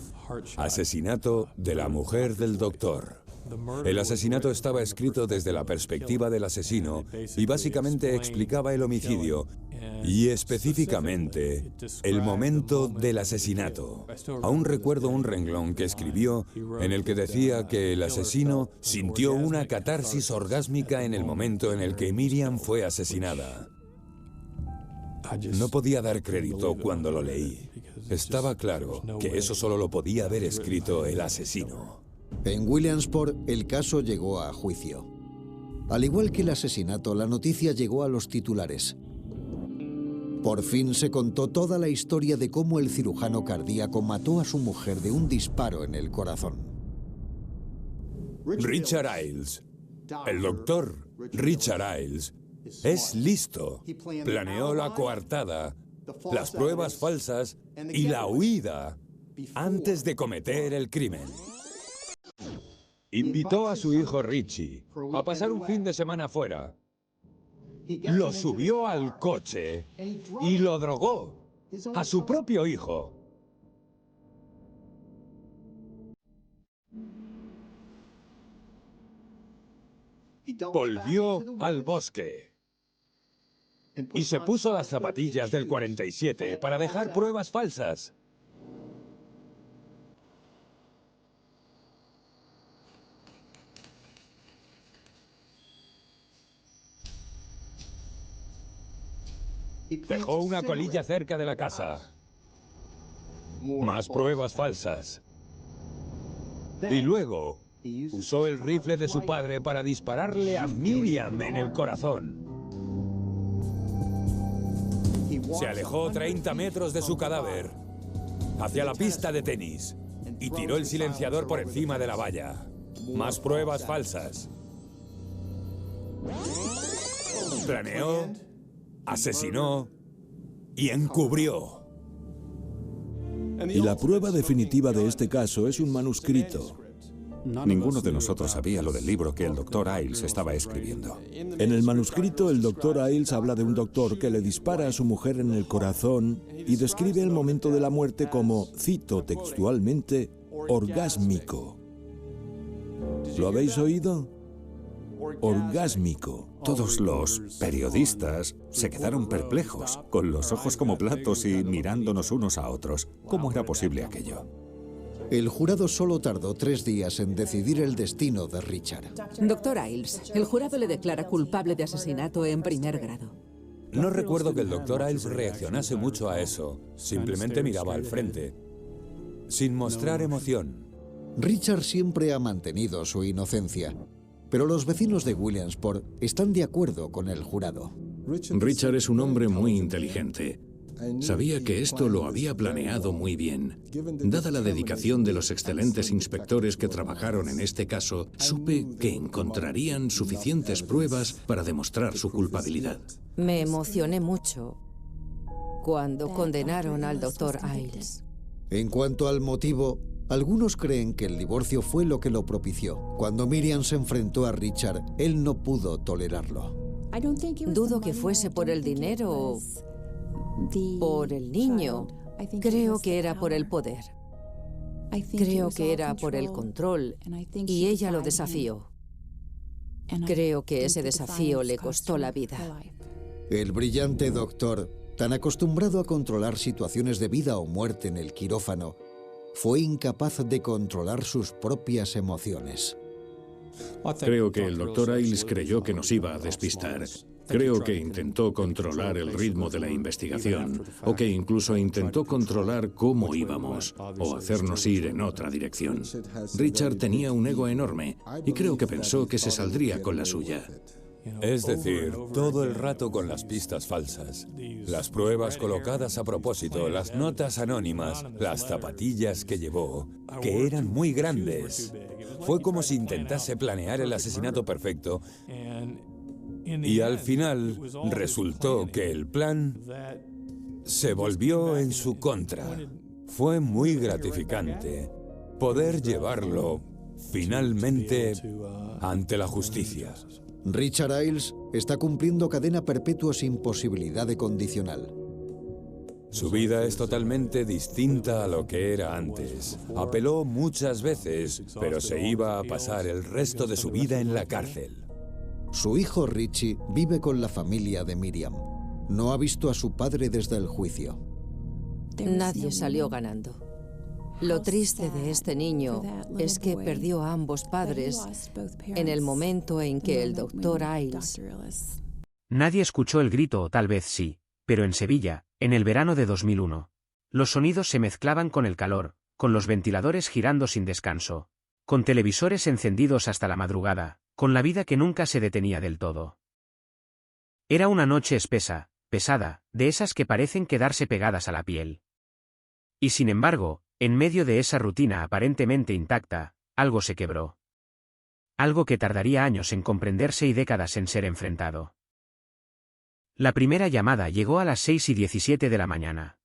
Asesinato de la mujer del doctor. El asesinato estaba escrito desde la perspectiva del asesino y básicamente explicaba el homicidio y específicamente el momento del asesinato. Aún recuerdo un renglón que escribió en el que decía que el asesino sintió una catarsis orgásmica en el momento en el que Miriam fue asesinada. No podía dar crédito cuando lo leí. Estaba claro que eso solo lo podía haber escrito el asesino. En Williamsport, el caso llegó a juicio. Al igual que el asesinato, la noticia llegó a los titulares. Por fin se contó toda la historia de cómo el cirujano cardíaco mató a su mujer de un disparo en el corazón. Richard Ailes, el doctor Richard Ailes, es listo. Planeó la coartada, las pruebas falsas y la huida antes de cometer el crimen. Invitó a su hijo Richie a pasar un fin de semana fuera. Lo subió al coche y lo drogó a su propio hijo. Volvió al bosque y se puso las zapatillas del 47 para dejar pruebas falsas. Dejó una colilla cerca de la casa. Más pruebas falsas. Y luego usó el rifle de su padre para dispararle a Miriam en el corazón. Se alejó 30 metros de su cadáver, hacia la pista de tenis, y tiró el silenciador por encima de la valla. Más pruebas falsas. Planeó, asesinó y encubrió. Y la prueba definitiva de este caso es un manuscrito. Ninguno de nosotros sabía lo del libro que el doctor Ailes estaba escribiendo. En el manuscrito, el doctor Ailes habla de un doctor que le dispara a su mujer en el corazón y describe el momento de la muerte como, cito textualmente, orgásmico. ¿Lo habéis oído? Orgásmico. Todos los periodistas se quedaron perplejos, con los ojos como platos y mirándonos unos a otros. ¿Cómo era posible aquello? El jurado solo tardó 3 días en decidir el destino de Richard. Doctor Ailes, el jurado le declara culpable de asesinato en primer grado. No recuerdo que el doctor Ailes reaccionase mucho a eso. Simplemente miraba al frente, sin mostrar emoción. Richard siempre ha mantenido su inocencia, pero los vecinos de Williamsport están de acuerdo con el jurado. Richard es un hombre muy inteligente. Sabía que esto lo había planeado muy bien. Dada la dedicación de los excelentes inspectores que trabajaron en este caso, supe que encontrarían suficientes pruebas para demostrar su culpabilidad. Me emocioné mucho cuando condenaron al doctor Ailes. En cuanto al motivo, algunos creen que el divorcio fue lo que lo propició. Cuando Miriam se enfrentó a Richard, él no pudo tolerarlo. Dudo que fuese por el dinero o por el niño. Creo que era por el poder. Creo que era por el control y ella lo desafió. Creo que ese desafío le costó la vida. El brillante doctor, tan acostumbrado a controlar situaciones de vida o muerte en el quirófano, fue incapaz de controlar sus propias emociones. Creo que el doctor Ailes creyó que nos iba a despistar. Creo que intentó controlar el ritmo de la investigación, o que incluso intentó controlar cómo íbamos, o hacernos ir en otra dirección. Richard tenía un ego enorme, y creo que pensó que se saldría con la suya. Es decir, todo el rato con las pistas falsas, las pruebas colocadas a propósito, las notas anónimas, las zapatillas que llevó, que eran muy grandes. Fue como si intentase planear el asesinato perfecto y al final resultó que el plan se volvió en su contra. Fue muy gratificante poder llevarlo finalmente ante la justicia. Richard Ailes está cumpliendo cadena perpetua sin posibilidad de condicional. Su vida es totalmente distinta a lo que era antes. Apeló muchas veces, pero se iba a pasar el resto de su vida en la cárcel. Su hijo Richie vive con la familia de Miriam. No ha visto a su padre desde el juicio. Nadie salió ganando. Lo triste de este niño es que perdió a ambos padres en el momento en que el doctor Ailes... Nadie escuchó el grito, o tal vez sí, pero en Sevilla, en el verano de 2001. Los sonidos se mezclaban con el calor, con los ventiladores girando sin descanso, con televisores encendidos hasta la madrugada, con la vida que nunca se detenía del todo. Era una noche espesa, pesada, de esas que parecen quedarse pegadas a la piel. Y sin embargo, en medio de esa rutina aparentemente intacta, algo se quebró. Algo que tardaría años en comprenderse y décadas en ser enfrentado. La primera llamada llegó a las 6:17 de la mañana.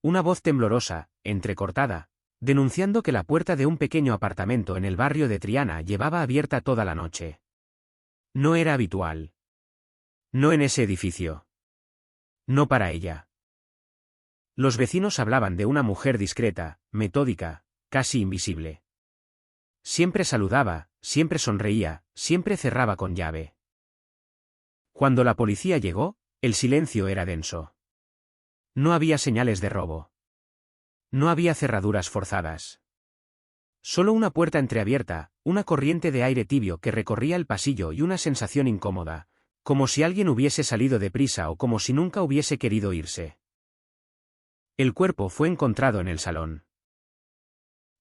Una voz temblorosa, entrecortada, denunciando que la puerta de un pequeño apartamento en el barrio de Triana llevaba abierta toda la noche. No era habitual. No en ese edificio. No para ella. Los vecinos hablaban de una mujer discreta, metódica, casi invisible. Siempre saludaba, siempre sonreía, siempre cerraba con llave. Cuando la policía llegó, el silencio era denso. No había señales de robo. No había cerraduras forzadas. Solo una puerta entreabierta, una corriente de aire tibio que recorría el pasillo y una sensación incómoda, como si alguien hubiese salido deprisa o como si nunca hubiese querido irse. El cuerpo fue encontrado en el salón.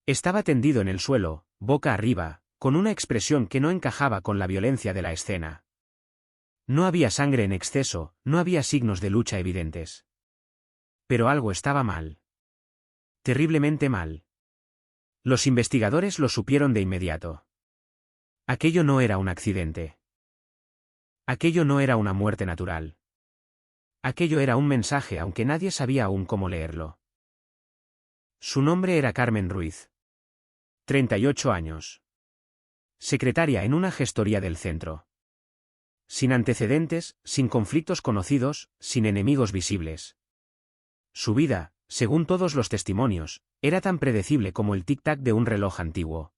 Estaba tendido en el suelo, boca arriba, con una expresión que no encajaba con la violencia de la escena. No había sangre en exceso, no había signos de lucha evidentes. Pero algo estaba mal. Terriblemente mal. Los investigadores lo supieron de inmediato. Aquello no era un accidente. Aquello no era una muerte natural. Aquello era un mensaje, aunque nadie sabía aún cómo leerlo. Su nombre era Carmen Ruiz. 38 años. Secretaria en una gestoría del centro. Sin antecedentes, sin conflictos conocidos, sin enemigos visibles. Su vida, según todos los testimonios, era tan predecible como el tic-tac de un reloj antiguo.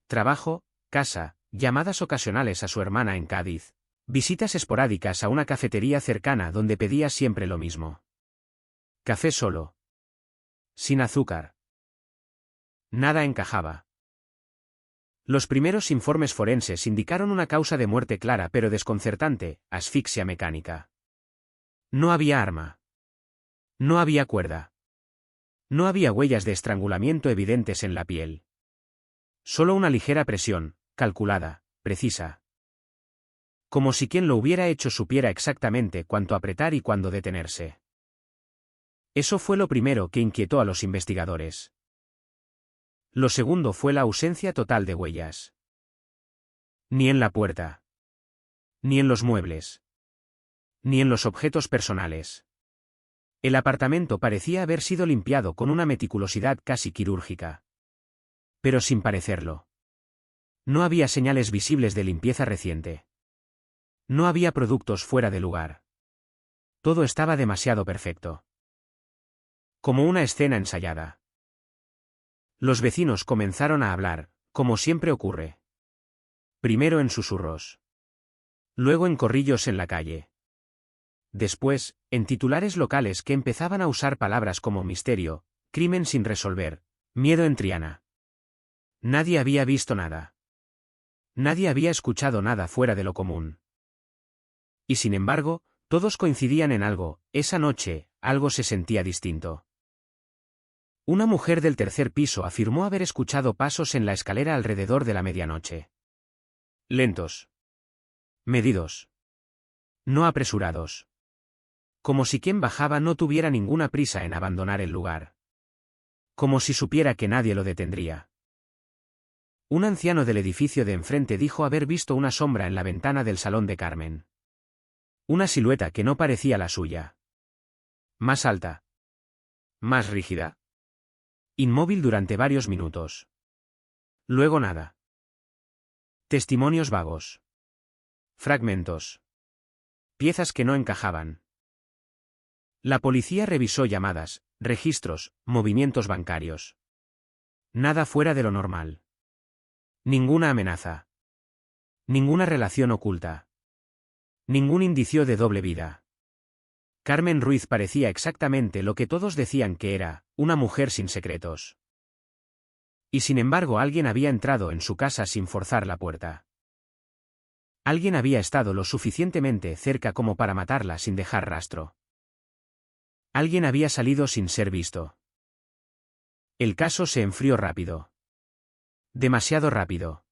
Trabajo, casa, llamadas ocasionales a su hermana en Cádiz, visitas esporádicas a una cafetería cercana donde pedía siempre lo mismo. Café solo. Sin azúcar. Nada encajaba. Los primeros informes forenses indicaron una causa de muerte clara pero desconcertante, asfixia mecánica. No había arma. No había cuerda. No había huellas de estrangulamiento evidentes en la piel. Solo una ligera presión, calculada, precisa. Como si quien lo hubiera hecho supiera exactamente cuánto apretar y cuándo detenerse. Eso fue lo primero que inquietó a los investigadores. Lo segundo fue la ausencia total de huellas. Ni en la puerta. Ni en los muebles. Ni en los objetos personales. El apartamento parecía haber sido limpiado con una meticulosidad casi quirúrgica. Pero sin parecerlo. No había señales visibles de limpieza reciente. No había productos fuera de lugar. Todo estaba demasiado perfecto. Como una escena ensayada. Los vecinos comenzaron a hablar, como siempre ocurre. Primero en susurros. Luego en corrillos en la calle. Después, en titulares locales que empezaban a usar palabras como misterio, crimen sin resolver, miedo en Triana. Nadie había visto nada. Nadie había escuchado nada fuera de lo común. Y sin embargo, todos coincidían en algo: esa noche, algo se sentía distinto. Una mujer del tercer piso afirmó haber escuchado pasos en la escalera alrededor de la medianoche. Lentos. Medidos. No apresurados. Como si quien bajaba no tuviera ninguna prisa en abandonar el lugar. Como si supiera que nadie lo detendría. Un anciano del edificio de enfrente dijo haber visto una sombra en la ventana del salón de Carmen. Una silueta que no parecía la suya. Más alta. Más rígida. Inmóvil durante varios minutos. Luego nada. Testimonios vagos. Fragmentos. Piezas que no encajaban. La policía revisó llamadas, registros, movimientos bancarios. Nada fuera de lo normal. Ninguna amenaza. Ninguna relación oculta. Ningún indicio de doble vida. Carmen Ruiz parecía exactamente lo que todos decían que era, una mujer sin secretos. Y sin embargo alguien había entrado en su casa sin forzar la puerta. Alguien había estado lo suficientemente cerca como para matarla sin dejar rastro. Alguien había salido sin ser visto. El caso se enfrió rápido. Demasiado rápido.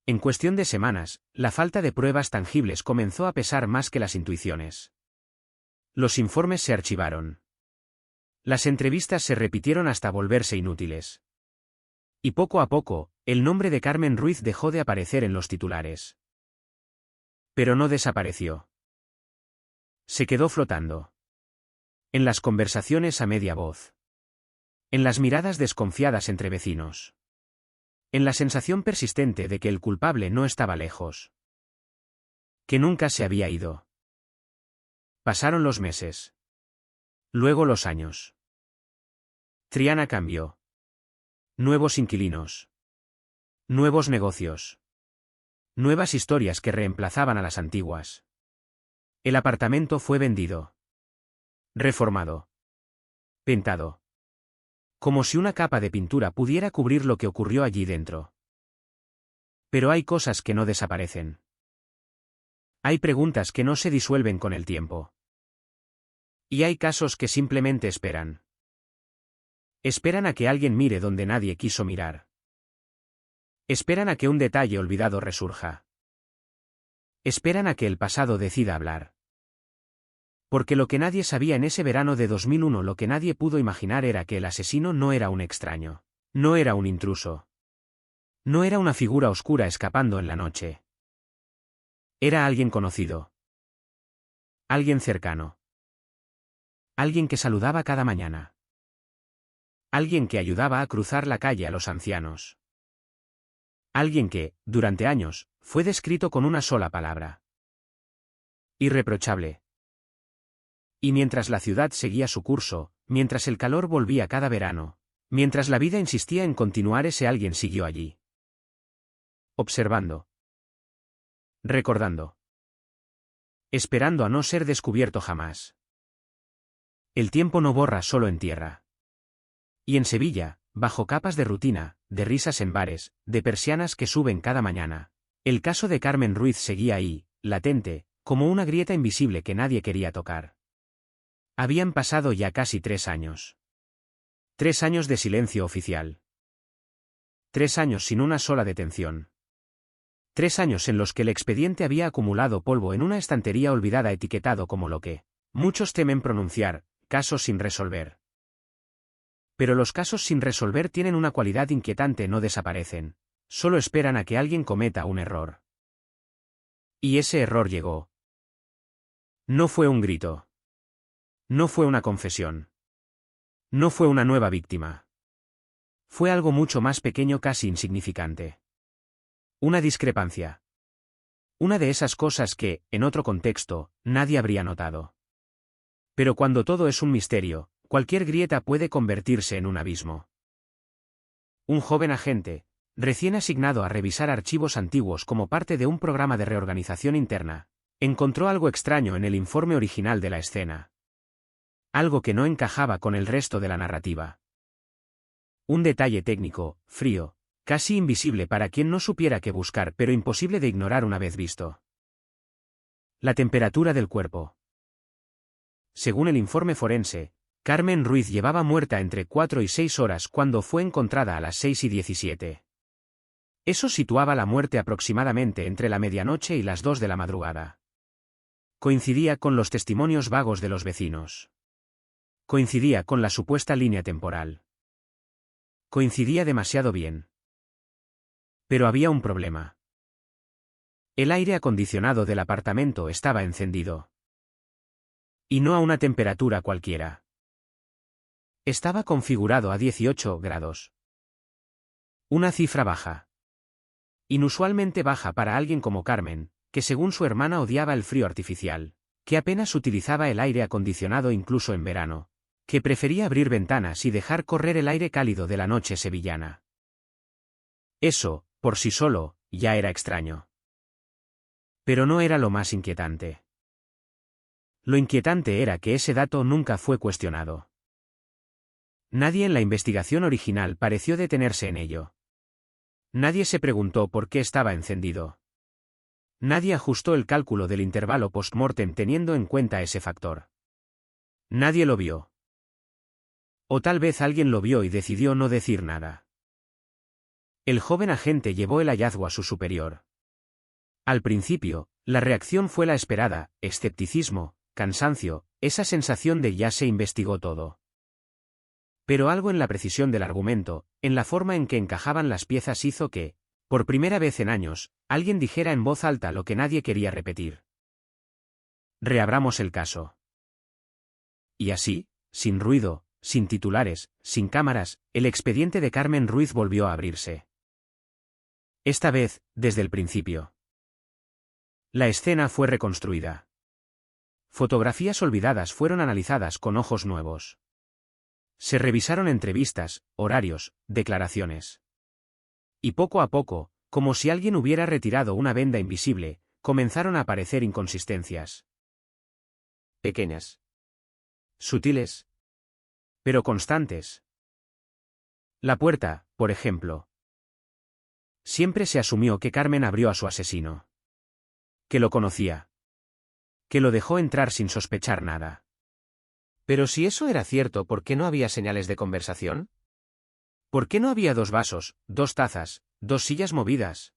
En cuestión de semanas, la falta de pruebas tangibles comenzó a pesar más que las intuiciones. Los informes se archivaron. Las entrevistas se repitieron hasta volverse inútiles. Y poco a poco, el nombre de Carmen Ruiz dejó de aparecer en los titulares. Pero no desapareció. Se quedó flotando. En las conversaciones a media voz. En las miradas desconfiadas entre vecinos. En la sensación persistente de que el culpable no estaba lejos. Que nunca se había ido. Pasaron los meses. Luego los años. Triana cambió. Nuevos inquilinos. Nuevos negocios. Nuevas historias que reemplazaban a las antiguas. El apartamento fue vendido. Reformado. Pintado. Como si una capa de pintura pudiera cubrir lo que ocurrió allí dentro. Pero hay cosas que no desaparecen. Hay preguntas que no se disuelven con el tiempo. Y hay casos que simplemente esperan. Esperan a que alguien mire donde nadie quiso mirar. Esperan a que un detalle olvidado resurja. Esperan a que el pasado decida hablar. Porque lo que nadie sabía en ese verano de 2001, lo que nadie pudo imaginar era que el asesino no era un extraño. No era un intruso. No era una figura oscura escapando en la noche. Era alguien conocido. Alguien cercano. Alguien que saludaba cada mañana. Alguien que ayudaba a cruzar la calle a los ancianos. Alguien que, durante años, fue descrito con una sola palabra. Irreprochable. Y mientras la ciudad seguía su curso, mientras el calor volvía cada verano, mientras la vida insistía en continuar, ese alguien siguió allí. Observando. Recordando. Esperando a no ser descubierto jamás. El tiempo no borra, solo entierra. Y en Sevilla, bajo capas de rutina, de risas en bares, de persianas que suben cada mañana, el caso de Carmen Ruiz seguía ahí, latente, como una grieta invisible que nadie quería tocar. Habían pasado ya casi 3 años. 3 años de silencio oficial. 3 años sin una sola detención. 3 años en los que el expediente había acumulado polvo en una estantería olvidada, etiquetado como lo que muchos temen pronunciar, casos sin resolver. Pero los casos sin resolver tienen una cualidad inquietante: no desaparecen, solo esperan a que alguien cometa un error. Y ese error llegó. No fue un grito. No fue una confesión. No fue una nueva víctima. Fue algo mucho más pequeño, casi insignificante. Una discrepancia. Una de esas cosas que, en otro contexto, nadie habría notado. Pero cuando todo es un misterio, cualquier grieta puede convertirse en un abismo. Un joven agente, recién asignado a revisar archivos antiguos como parte de un programa de reorganización interna, encontró algo extraño en el informe original de la escena. Algo que no encajaba con el resto de la narrativa. Un detalle técnico, frío, casi invisible para quien no supiera qué buscar, pero imposible de ignorar una vez visto. La temperatura del cuerpo. Según el informe forense, Carmen Ruiz llevaba muerta entre 4 y 6 horas cuando fue encontrada a las 6:17. Eso situaba la muerte aproximadamente entre la medianoche y las 2 de la madrugada. Coincidía con los testimonios vagos de los vecinos. Coincidía con la supuesta línea temporal. Coincidía demasiado bien. Pero había un problema. El aire acondicionado del apartamento estaba encendido. Y no a una temperatura cualquiera. Estaba configurado a 18 grados. Una cifra baja. Inusualmente baja para alguien como Carmen, que según su hermana odiaba el frío artificial, que apenas utilizaba el aire acondicionado incluso en verano, que prefería abrir ventanas y dejar correr el aire cálido de la noche sevillana. Eso, por sí solo, ya era extraño. Pero no era lo más inquietante. Lo inquietante era que ese dato nunca fue cuestionado. Nadie en la investigación original pareció detenerse en ello. Nadie se preguntó por qué estaba encendido. Nadie ajustó el cálculo del intervalo post-mortem teniendo en cuenta ese factor. Nadie lo vio. O tal vez alguien lo vio y decidió no decir nada. El joven agente llevó el hallazgo a su superior. Al principio, la reacción fue la esperada: escepticismo, cansancio, esa sensación de ya se investigó todo. Pero algo en la precisión del argumento, en la forma en que encajaban las piezas, hizo que, por primera vez en años, alguien dijera en voz alta lo que nadie quería repetir. Reabramos el caso. Y así, sin ruido, sin titulares, sin cámaras, el expediente de Carmen Ruiz volvió a abrirse. Esta vez, desde el principio. La escena fue reconstruida. Fotografías olvidadas fueron analizadas con ojos nuevos. Se revisaron entrevistas, horarios, declaraciones. Y poco a poco, como si alguien hubiera retirado una venda invisible, comenzaron a aparecer inconsistencias. Pequeñas. Sutiles. Pero constantes. La puerta, por ejemplo. Siempre se asumió que Carmen abrió a su asesino. Que lo conocía. Que lo dejó entrar sin sospechar nada. Pero si eso era cierto, ¿por qué no había señales de conversación? ¿Por qué no había 2 vasos, 2 tazas, 2 sillas movidas?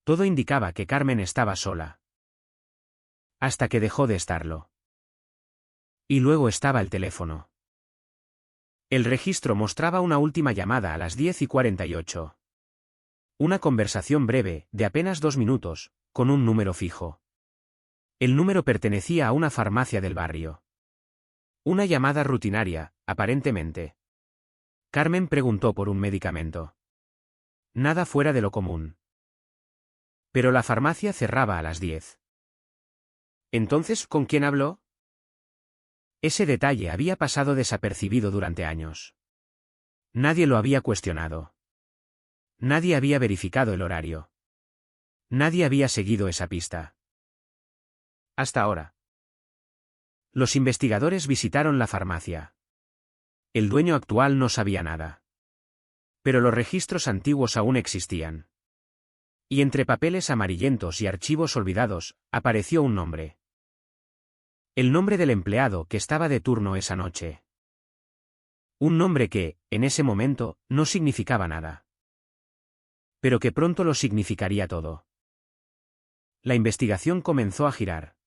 Todo indicaba que Carmen estaba sola. Hasta que dejó de estarlo. Y luego estaba el teléfono. El registro mostraba una última llamada a las 10:48. Una conversación breve, de apenas 2 minutos, con un número fijo. El número pertenecía a una farmacia del barrio. Una llamada rutinaria, aparentemente. Carmen preguntó por un medicamento. Nada fuera de lo común. Pero la farmacia cerraba a las 10. ¿Entonces, con quién habló? Ese detalle había pasado desapercibido durante años. Nadie lo había cuestionado. Nadie había verificado el horario. Nadie había seguido esa pista. Hasta ahora. Los investigadores visitaron la farmacia. El dueño actual no sabía nada. Pero los registros antiguos aún existían. Y entre papeles amarillentos y archivos olvidados, apareció un nombre. El nombre del empleado que estaba de turno esa noche. Un nombre que, en ese momento, no significaba nada. Pero que pronto lo significaría todo. La investigación comenzó a girar.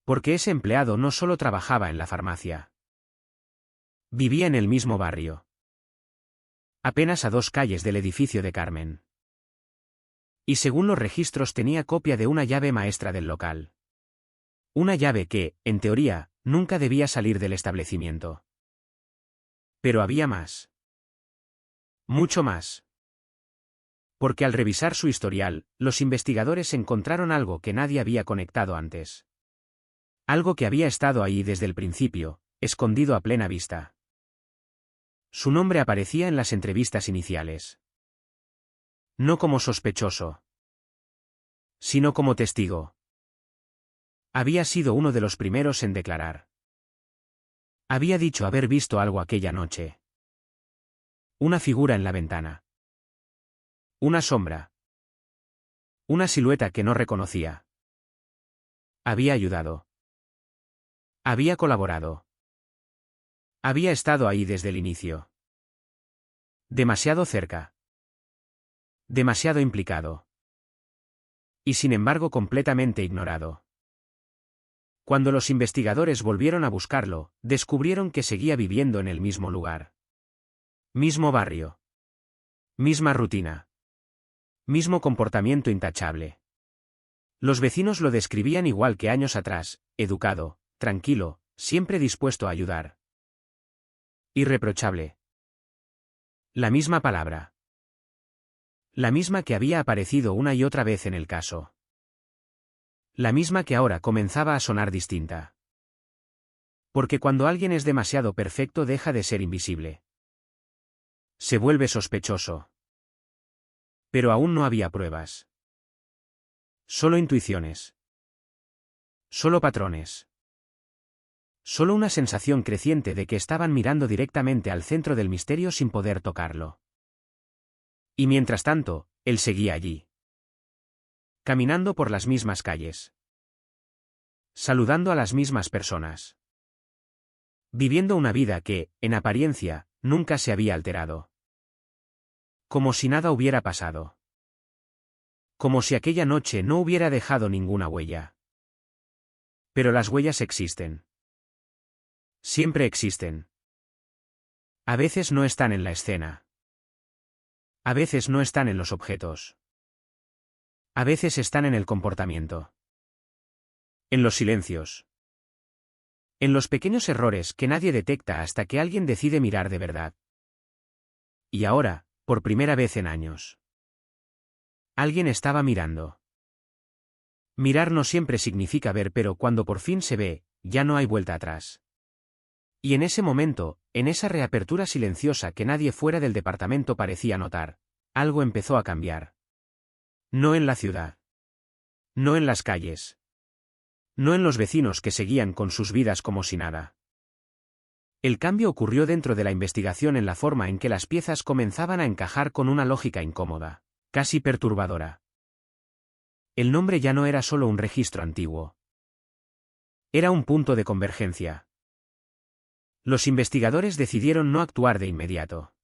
Porque ese empleado no solo trabajaba en la farmacia. Vivía en el mismo barrio. Apenas a 2 calles del edificio de Carmen. Y según los registros tenía copia de una llave maestra del local. Una llave que, en teoría, nunca debía salir del establecimiento. Pero había más. Mucho más. Porque al revisar su historial, los investigadores encontraron algo que nadie había conectado antes. Algo que había estado ahí desde el principio, escondido a plena vista. Su nombre aparecía en las entrevistas iniciales. No como sospechoso, sino como testigo. Había sido uno de los primeros en declarar. Había dicho haber visto algo aquella noche. Una figura en la ventana. Una sombra. Una silueta que no reconocía. Había ayudado. Había colaborado. Había estado ahí desde el inicio. Demasiado cerca. Demasiado implicado. Y sin embargo completamente ignorado. Cuando los investigadores volvieron a buscarlo, descubrieron que seguía viviendo en el mismo lugar. Mismo barrio. Misma rutina. Mismo comportamiento intachable. Los vecinos lo describían igual que años atrás, educado, tranquilo, siempre dispuesto a ayudar. Irreprochable. La misma palabra. La misma que había aparecido una y otra vez en el caso. La misma que ahora comenzaba a sonar distinta. Porque cuando alguien es demasiado perfecto deja de ser invisible. Se vuelve sospechoso. Pero aún no había pruebas. Solo intuiciones. Solo patrones. Solo una sensación creciente de que estaban mirando directamente al centro del misterio sin poder tocarlo. Y mientras tanto, él seguía allí. Caminando por las mismas calles. Saludando a las mismas personas. Viviendo una vida que, en apariencia, nunca se había alterado. Como si nada hubiera pasado. Como si aquella noche no hubiera dejado ninguna huella. Pero las huellas existen. Siempre existen. A veces no están en la escena. A veces no están en los objetos. A veces están en el comportamiento. En los silencios. En los pequeños errores que nadie detecta hasta que alguien decide mirar de verdad. Y ahora, por primera vez en años. Alguien estaba mirando. Mirar no siempre significa ver, pero cuando por fin se ve, ya no hay vuelta atrás. Y en ese momento, en esa reapertura silenciosa que nadie fuera del departamento parecía notar, algo empezó a cambiar. No en la ciudad. No en las calles. No en los vecinos que seguían con sus vidas como si nada. El cambio ocurrió dentro de la investigación en la forma en que las piezas comenzaban a encajar con una lógica incómoda, casi perturbadora. El nombre ya no era solo un registro antiguo. Era un punto de convergencia. Los investigadores decidieron no actuar de inmediato.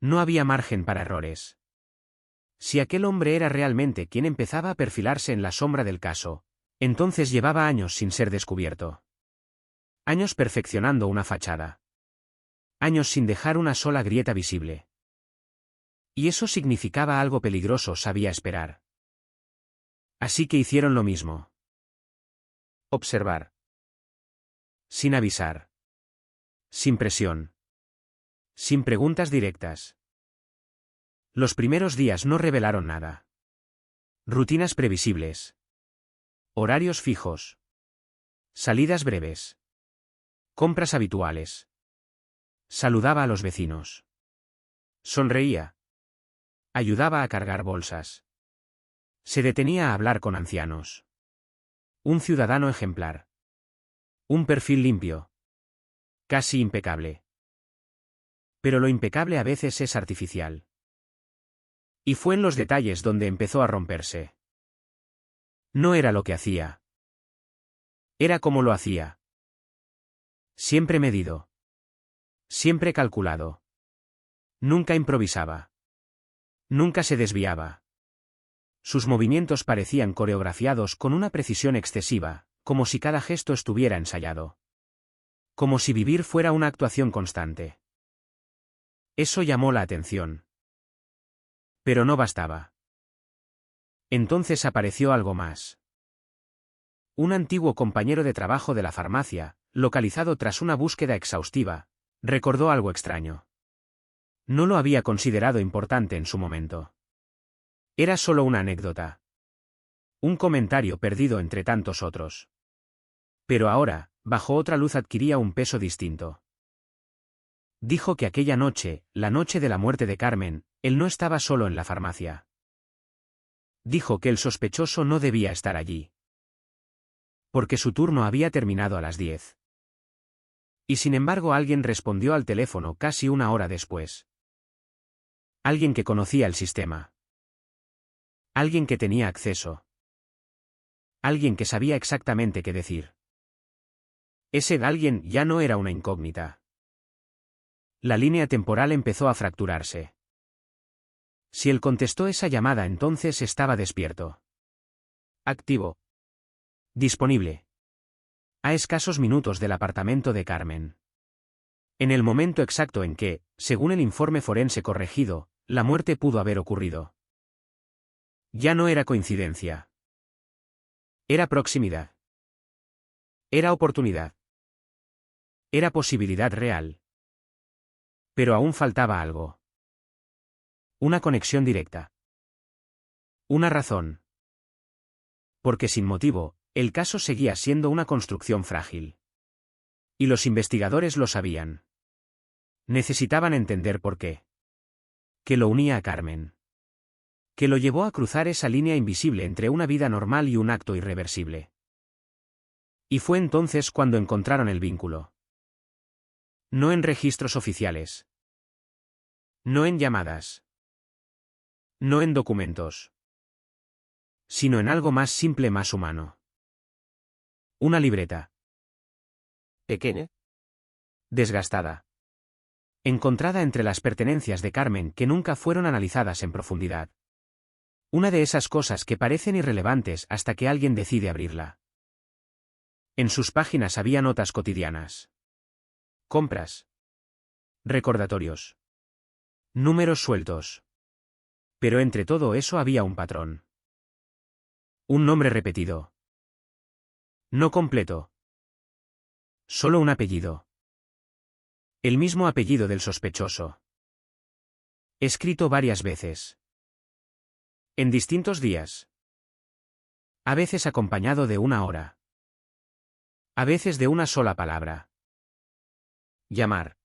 No había margen para errores. Si aquel hombre era realmente quien empezaba a perfilarse en la sombra del caso, entonces llevaba años sin ser descubierto. Años perfeccionando una fachada. Años sin dejar una sola grieta visible. Y eso significaba algo peligroso, sabía esperar. Así que hicieron lo mismo. Observar. Sin avisar. Sin presión. Sin preguntas directas. Los primeros días no revelaron nada. Rutinas previsibles. Horarios fijos. Salidas breves. Compras habituales. Saludaba a los vecinos. Sonreía. Ayudaba a cargar bolsas. Se detenía a hablar con ancianos. Un ciudadano ejemplar. Un perfil limpio. Casi impecable. Pero lo impecable a veces es artificial. Y fue en los detalles donde empezó a romperse. No era lo que hacía. Era cómo lo hacía. Siempre medido. Siempre calculado. Nunca improvisaba. Nunca se desviaba. Sus movimientos parecían coreografiados con una precisión excesiva, como si cada gesto estuviera ensayado. Como si vivir fuera una actuación constante. Eso llamó la atención. Pero no bastaba. Entonces apareció algo más. Un antiguo compañero de trabajo de la farmacia, localizado tras una búsqueda exhaustiva, recordó algo extraño. No lo había considerado importante en su momento. Era solo una anécdota. Un comentario perdido entre tantos otros. Pero ahora, bajo otra luz adquiría un peso distinto. Dijo que aquella noche, la noche de la muerte de Carmen, él no estaba solo en la farmacia. Dijo que el sospechoso no debía estar allí. Porque su turno había terminado a las 10. Y sin embargo alguien respondió al teléfono casi una hora después. Alguien que conocía el sistema. Alguien que tenía acceso. Alguien que sabía exactamente qué decir. Ese alguien ya no era una incógnita. La línea temporal empezó a fracturarse. Si él contestó esa llamada, entonces estaba despierto. Activo. Disponible. A escasos minutos del apartamento de Carmen. En el momento exacto en que, según el informe forense corregido, la muerte pudo haber ocurrido. Ya no era coincidencia. Era proximidad. Era oportunidad. Era posibilidad real. Pero aún faltaba algo. Una conexión directa. Una razón. Porque sin motivo, el caso seguía siendo una construcción frágil. Y los investigadores lo sabían. Necesitaban entender por qué. Que lo unía a Carmen. Que lo llevó a cruzar esa línea invisible entre una vida normal y un acto irreversible. Y fue entonces cuando encontraron el vínculo. No en registros oficiales. No en llamadas. No en documentos. Sino en algo más simple, más humano. Una libreta. ¿Pequeña? Desgastada. Encontrada entre las pertenencias de Carmen que nunca fueron analizadas en profundidad. Una de esas cosas que parecen irrelevantes hasta que alguien decide abrirla. En sus páginas había notas cotidianas. Compras. Recordatorios. Números sueltos. Pero entre todo eso había un patrón. Un nombre repetido. No completo. Solo un apellido. El mismo apellido del sospechoso. Escrito varias veces. En distintos días. A veces acompañado de una hora. A veces de una sola palabra. Llamar.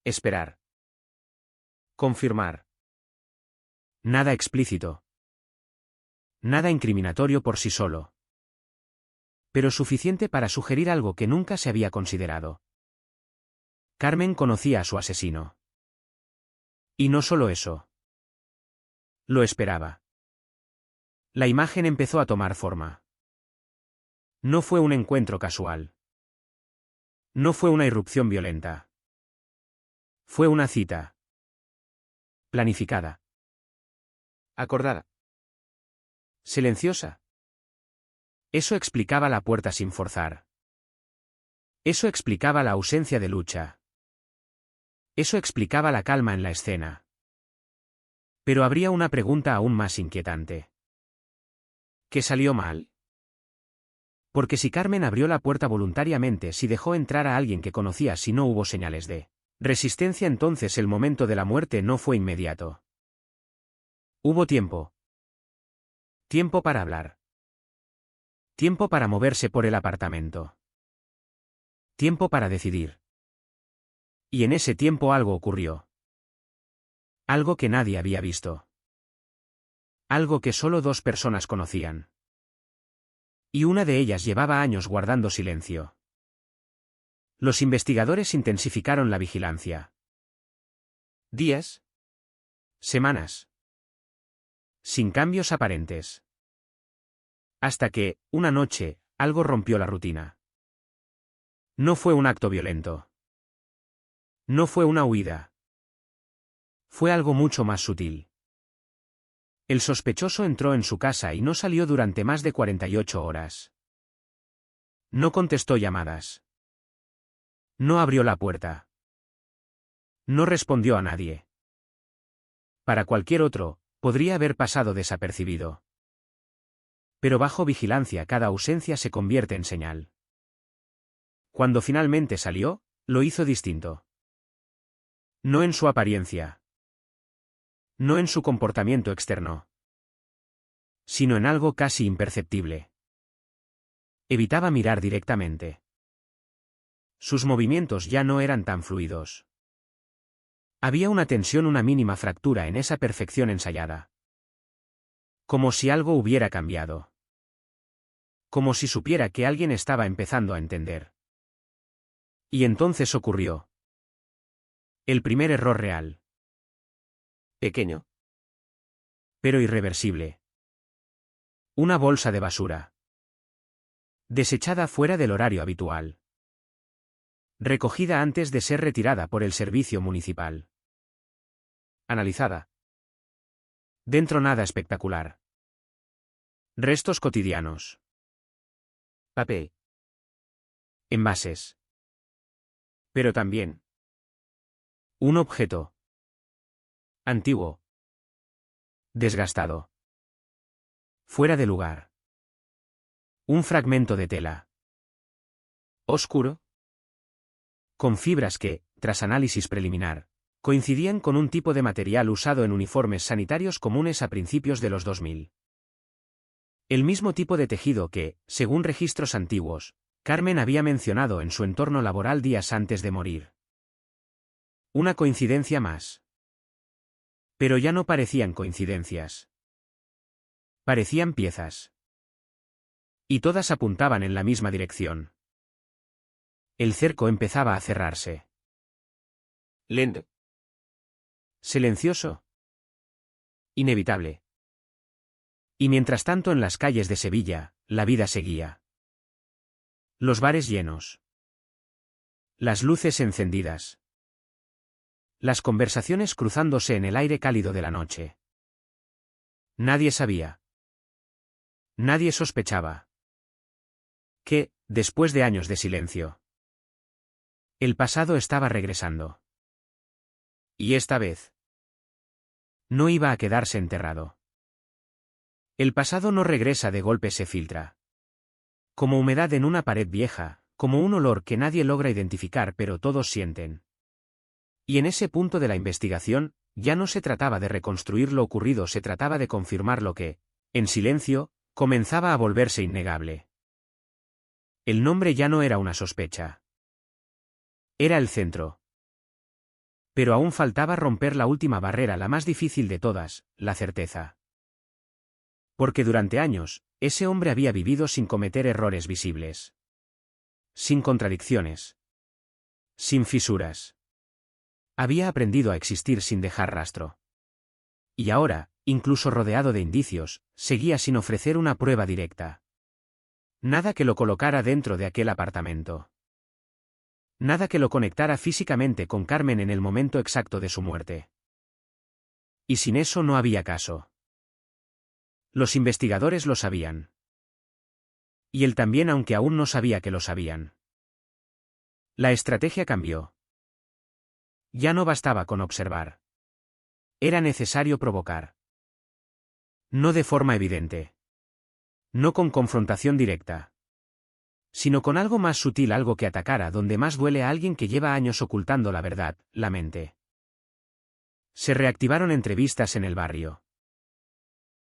Esperar. Confirmar. Nada explícito. Nada incriminatorio por sí solo. Pero suficiente para sugerir algo que nunca se había considerado. Carmen conocía a su asesino. Y no solo eso. Lo esperaba. La imagen empezó a tomar forma. No fue un encuentro casual. No fue una irrupción violenta. Fue una cita. Planificada. Acordada. Silenciosa. Eso explicaba la puerta sin forzar. Eso explicaba la ausencia de lucha. Eso explicaba la calma en la escena. Pero habría una pregunta aún más inquietante. ¿Qué salió mal? Porque si Carmen abrió la puerta voluntariamente, si dejó entrar a alguien que conocía, si no hubo señales de resistencia, entonces el momento de la muerte no fue inmediato. Hubo tiempo. Tiempo para hablar. Tiempo para moverse por el apartamento. Tiempo para decidir. Y en ese tiempo algo ocurrió. Algo que nadie había visto. Algo que solo 2 personas conocían. Y una de ellas llevaba años guardando silencio. Los investigadores intensificaron la vigilancia. Días. Semanas. Sin cambios aparentes. Hasta que, una noche, algo rompió la rutina. No fue un acto violento. No fue una huida. Fue algo mucho más sutil. El sospechoso entró en su casa y no salió durante más de 48 horas. No contestó llamadas. No abrió la puerta. No respondió a nadie. Para cualquier otro, podría haber pasado desapercibido. Pero bajo vigilancia cada ausencia se convierte en señal. Cuando finalmente salió, lo hizo distinto. No en su apariencia. No en su comportamiento externo. Sino en algo casi imperceptible. Evitaba mirar directamente. Sus movimientos ya no eran tan fluidos. Había una tensión, una mínima fractura en esa perfección ensayada. Como si algo hubiera cambiado. Como si supiera que alguien estaba empezando a entender. Y entonces ocurrió. El primer error real. Pequeño. Pero irreversible. Una bolsa de basura. Desechada fuera del horario habitual. Recogida antes de ser retirada por el servicio municipal. Analizada. Dentro nada espectacular. Restos cotidianos. Papel. Envases. Pero también. Un objeto. Antiguo. Desgastado. Fuera de lugar. Un fragmento de tela. Oscuro. Con fibras que, tras análisis preliminar, coincidían con un tipo de material usado en uniformes sanitarios comunes a principios de los 2000. El mismo tipo de tejido que, según registros antiguos, Carmen había mencionado en su entorno laboral días antes de morir. Una coincidencia más. Pero ya no parecían coincidencias. Parecían piezas. Y todas apuntaban en la misma dirección. El cerco empezaba a cerrarse. Lento. Silencioso. Inevitable. Y mientras tanto en las calles de Sevilla, la vida seguía. Los bares llenos. Las luces encendidas. Las conversaciones cruzándose en el aire cálido de la noche. Nadie sabía. Nadie sospechaba. Que, después de años de silencio, el pasado estaba regresando. Y esta vez, no iba a quedarse enterrado. El pasado no regresa de golpe, se filtra. Como humedad en una pared vieja, como un olor que nadie logra identificar pero todos sienten. Y en ese punto de la investigación, ya no se trataba de reconstruir lo ocurrido, se trataba de confirmar lo que, en silencio, comenzaba a volverse innegable. El nombre ya no era una sospecha. Era el centro. Pero aún faltaba romper la última barrera, la más difícil de todas, la certeza. Porque durante años, ese hombre había vivido sin cometer errores visibles. Sin contradicciones. Sin fisuras. Había aprendido a existir sin dejar rastro. Y ahora, incluso rodeado de indicios, seguía sin ofrecer una prueba directa. Nada que lo colocara dentro de aquel apartamento. Nada que lo conectara físicamente con Carmen en el momento exacto de su muerte. Y sin eso no había caso. Los investigadores lo sabían. Y él también, aunque aún no sabía que lo sabían. La estrategia cambió. Ya no bastaba con observar. Era necesario provocar. No de forma evidente. No con confrontación directa. Sino con algo más sutil, algo que atacara donde más duele a alguien que lleva años ocultando la verdad, la mente. Se reactivaron entrevistas en el barrio.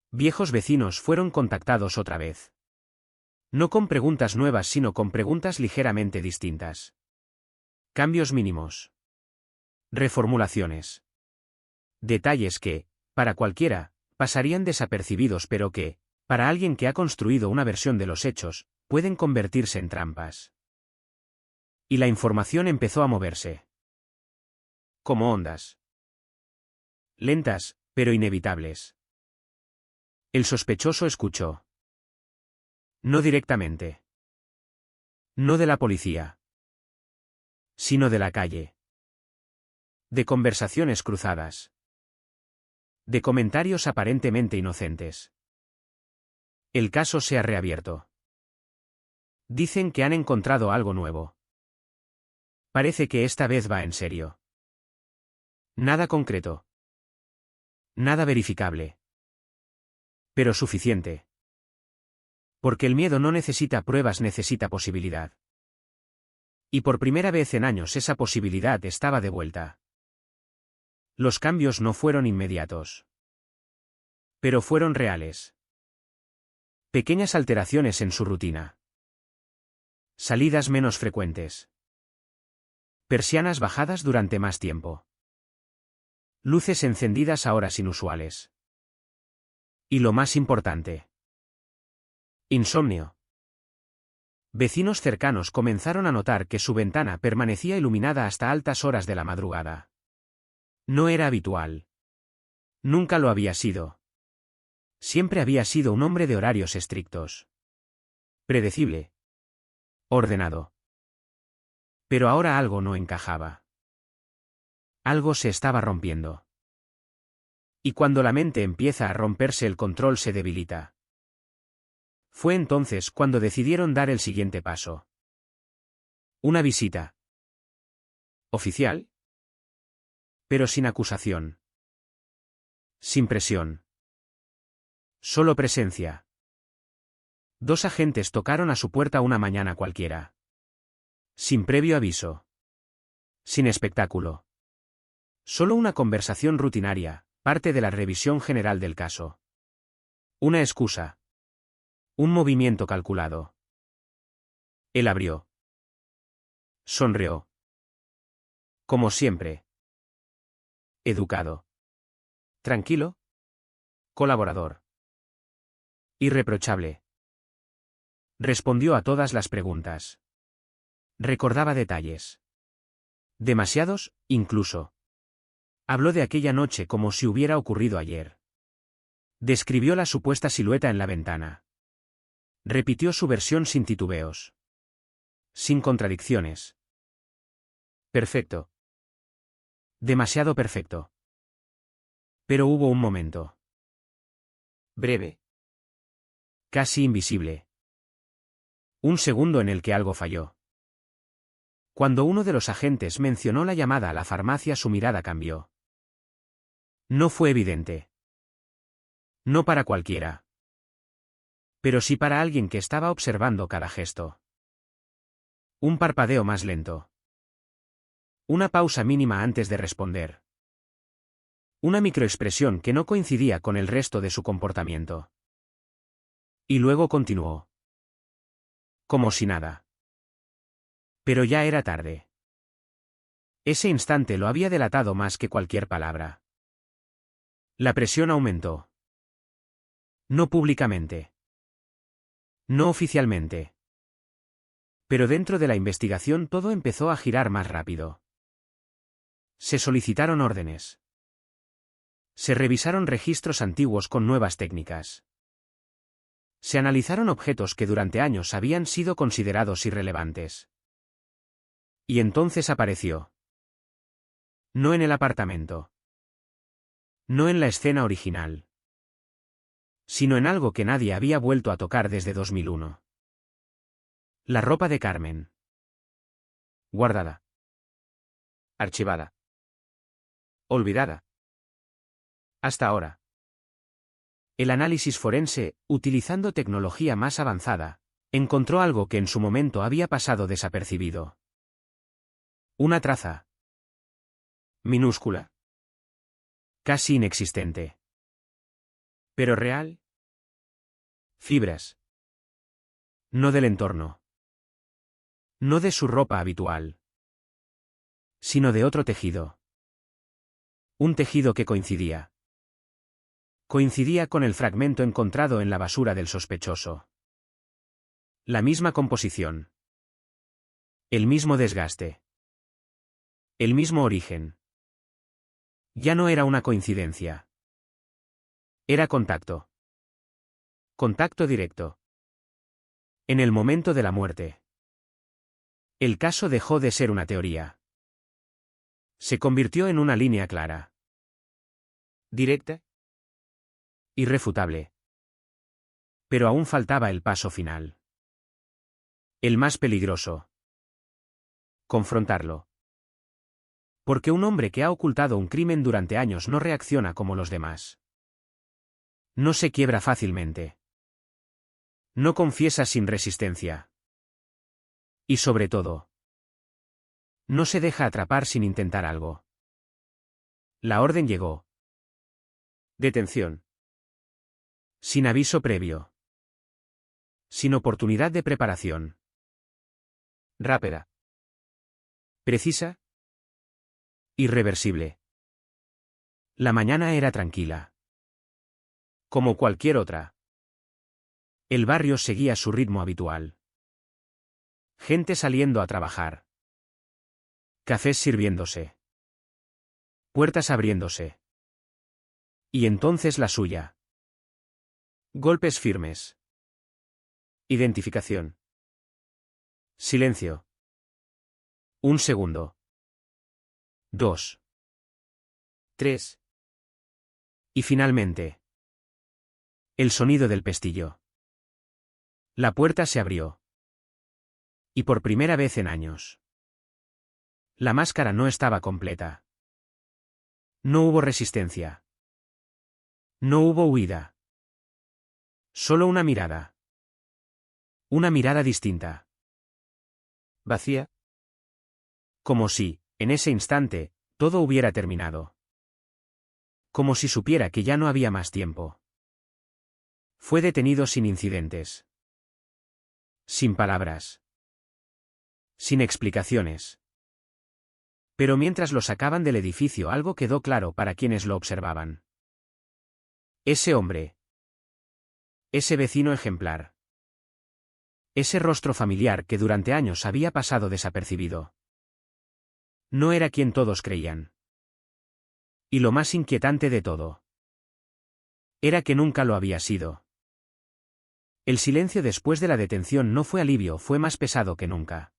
Viejos vecinos fueron contactados otra vez. No con preguntas nuevas, sino con preguntas ligeramente distintas. Cambios mínimos. Reformulaciones. Detalles que, para cualquiera, pasarían desapercibidos, pero que, para alguien que ha construido una versión de los hechos, pueden convertirse en trampas. Y la información empezó a moverse. Como ondas. Lentas, pero inevitables. El sospechoso escuchó. No directamente. No de la policía. Sino de la calle. De conversaciones cruzadas. De comentarios aparentemente inocentes. El caso se ha reabierto. Dicen que han encontrado algo nuevo. Parece que esta vez va en serio. Nada concreto. Nada verificable. Pero suficiente. Porque el miedo no necesita pruebas, necesita posibilidad. Y por primera vez en años esa posibilidad estaba de vuelta. Los cambios no fueron inmediatos. Pero fueron reales. Pequeñas alteraciones en su rutina. Salidas menos frecuentes. Persianas bajadas durante más tiempo. Luces encendidas a horas inusuales. Y lo más importante. Insomnio. Vecinos cercanos comenzaron a notar que su ventana permanecía iluminada hasta altas horas de la madrugada. No era habitual. Nunca lo había sido. Siempre había sido un hombre de horarios estrictos. Predecible. Ordenado. Pero ahora algo no encajaba. Algo se estaba rompiendo. Y cuando la mente empieza a romperse, el control se debilita. Fue entonces cuando decidieron dar el siguiente paso. Una visita. Oficial. Pero sin acusación. Sin presión. Solo presencia. 2 agentes tocaron a su puerta una mañana cualquiera. Sin previo aviso. Sin espectáculo. Solo una conversación rutinaria, parte de la revisión general del caso. Una excusa. Un movimiento calculado. Él abrió. Sonrió. Como siempre. Educado. Tranquilo. Colaborador. Irreprochable. Respondió a todas las preguntas. Recordaba detalles. Demasiados, incluso. Habló de aquella noche como si hubiera ocurrido ayer. Describió la supuesta silueta en la ventana. Repitió su versión sin titubeos. Sin contradicciones. Perfecto. Demasiado perfecto. Pero hubo un momento. Breve. Casi invisible. Un segundo en el que algo falló. Cuando uno de los agentes mencionó la llamada a la farmacia, su mirada cambió. No fue evidente. No para cualquiera. Pero sí para alguien que estaba observando cada gesto. Un parpadeo más lento. Una pausa mínima antes de responder. Una microexpresión que no coincidía con el resto de su comportamiento. Y luego continuó. Como si nada. Pero ya era tarde. Ese instante lo había delatado más que cualquier palabra. La presión aumentó. No públicamente. No oficialmente. Pero dentro de la investigación todo empezó a girar más rápido. Se solicitaron órdenes. Se revisaron registros antiguos con nuevas técnicas. Se analizaron objetos que durante años habían sido considerados irrelevantes. Y entonces apareció. No en el apartamento. No en la escena original. Sino en algo que nadie había vuelto a tocar desde 2001. La ropa de Carmen. Guardada. Archivada. Olvidada. Hasta ahora. El análisis forense, utilizando tecnología más avanzada, encontró algo que en su momento había pasado desapercibido. Una traza. Minúscula. Casi inexistente. ¿Pero real? Fibras. No del entorno. No de su ropa habitual. Sino de otro tejido. Un tejido que coincidía. Coincidía con el fragmento encontrado en la basura del sospechoso. La misma composición. El mismo desgaste. El mismo origen. Ya no era una coincidencia. Era contacto. Contacto directo. En el momento de la muerte. El caso dejó de ser una teoría. Se convirtió en una línea clara. Directa. Irrefutable. Pero aún faltaba el paso final. El más peligroso. Confrontarlo. Porque un hombre que ha ocultado un crimen durante años no reacciona como los demás. No se quiebra fácilmente. No confiesa sin resistencia. Y sobre todo, no se deja atrapar sin intentar algo. La orden llegó. Detención. Sin aviso previo. Sin oportunidad de preparación. Rápida. Precisa. Irreversible. La mañana era tranquila. Como cualquier otra. El barrio seguía su ritmo habitual. Gente saliendo a trabajar. Cafés sirviéndose. Puertas abriéndose. Y entonces la suya. Golpes firmes. Identificación. Silencio. Un segundo. 2. 3. Y finalmente. El sonido del pestillo. La puerta se abrió. Y por primera vez en años. La máscara no estaba completa. No hubo resistencia. No hubo huida. Solo una mirada. Una mirada distinta. Vacía. Como si, en ese instante, todo hubiera terminado. Como si supiera que ya no había más tiempo. Fue detenido sin incidentes. Sin palabras. Sin explicaciones. Pero mientras lo sacaban del edificio algo quedó claro para quienes lo observaban. Ese hombre. Ese vecino ejemplar. Ese rostro familiar que durante años había pasado desapercibido. No era quien todos creían. Y lo más inquietante de todo. Era que nunca lo había sido. El silencio después de la detención no fue alivio, fue más pesado que nunca.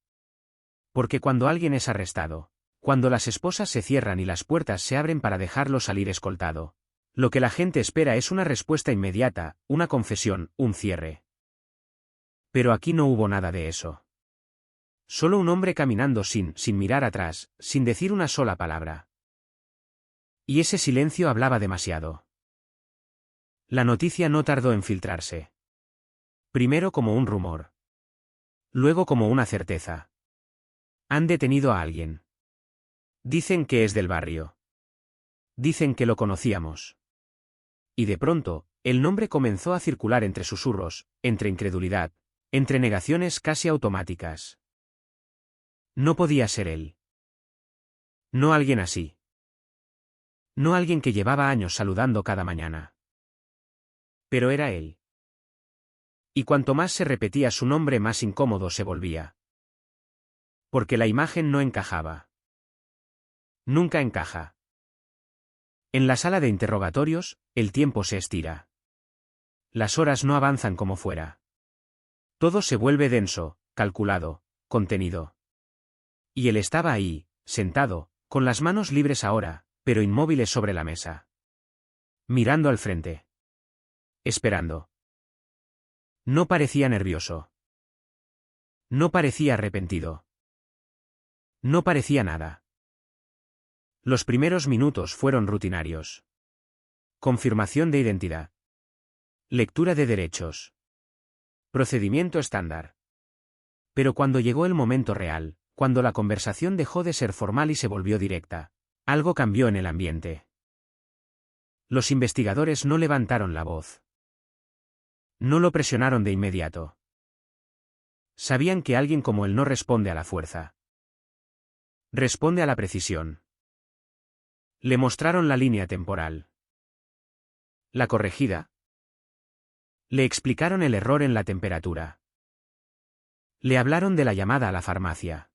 Porque cuando alguien es arrestado, cuando las esposas se cierran y las puertas se abren para dejarlo salir escoltado, lo que la gente espera es una respuesta inmediata, una confesión, un cierre. Pero aquí no hubo nada de eso. Solo un hombre caminando sin mirar atrás, sin decir una sola palabra. Y ese silencio hablaba demasiado. La noticia no tardó en filtrarse. Primero como un rumor. Luego como una certeza. Han detenido a alguien. Dicen que es del barrio. Dicen que lo conocíamos. Y de pronto, el nombre comenzó a circular entre susurros, entre incredulidad, entre negaciones casi automáticas. No podía ser él. No alguien así. No alguien que llevaba años saludando cada mañana. Pero era él. Y cuanto más se repetía su nombre, más incómodo se volvía. Porque la imagen no encajaba. Nunca encaja. En la sala de interrogatorios, el tiempo se estira. Las horas no avanzan como fuera. Todo se vuelve denso, calculado, contenido. Y él estaba ahí, sentado, con las manos libres ahora, pero inmóviles sobre la mesa. Mirando al frente. Esperando. No parecía nervioso. No parecía arrepentido. No parecía nada. Los primeros minutos fueron rutinarios. Confirmación de identidad. Lectura de derechos. Procedimiento estándar. Pero cuando llegó el momento real, cuando la conversación dejó de ser formal y se volvió directa, algo cambió en el ambiente. Los investigadores no levantaron la voz. No lo presionaron de inmediato. Sabían que alguien como él no responde a la fuerza. Responde a la precisión. Le mostraron la línea temporal. La corregida. Le explicaron el error en la temperatura. Le hablaron de la llamada a la farmacia.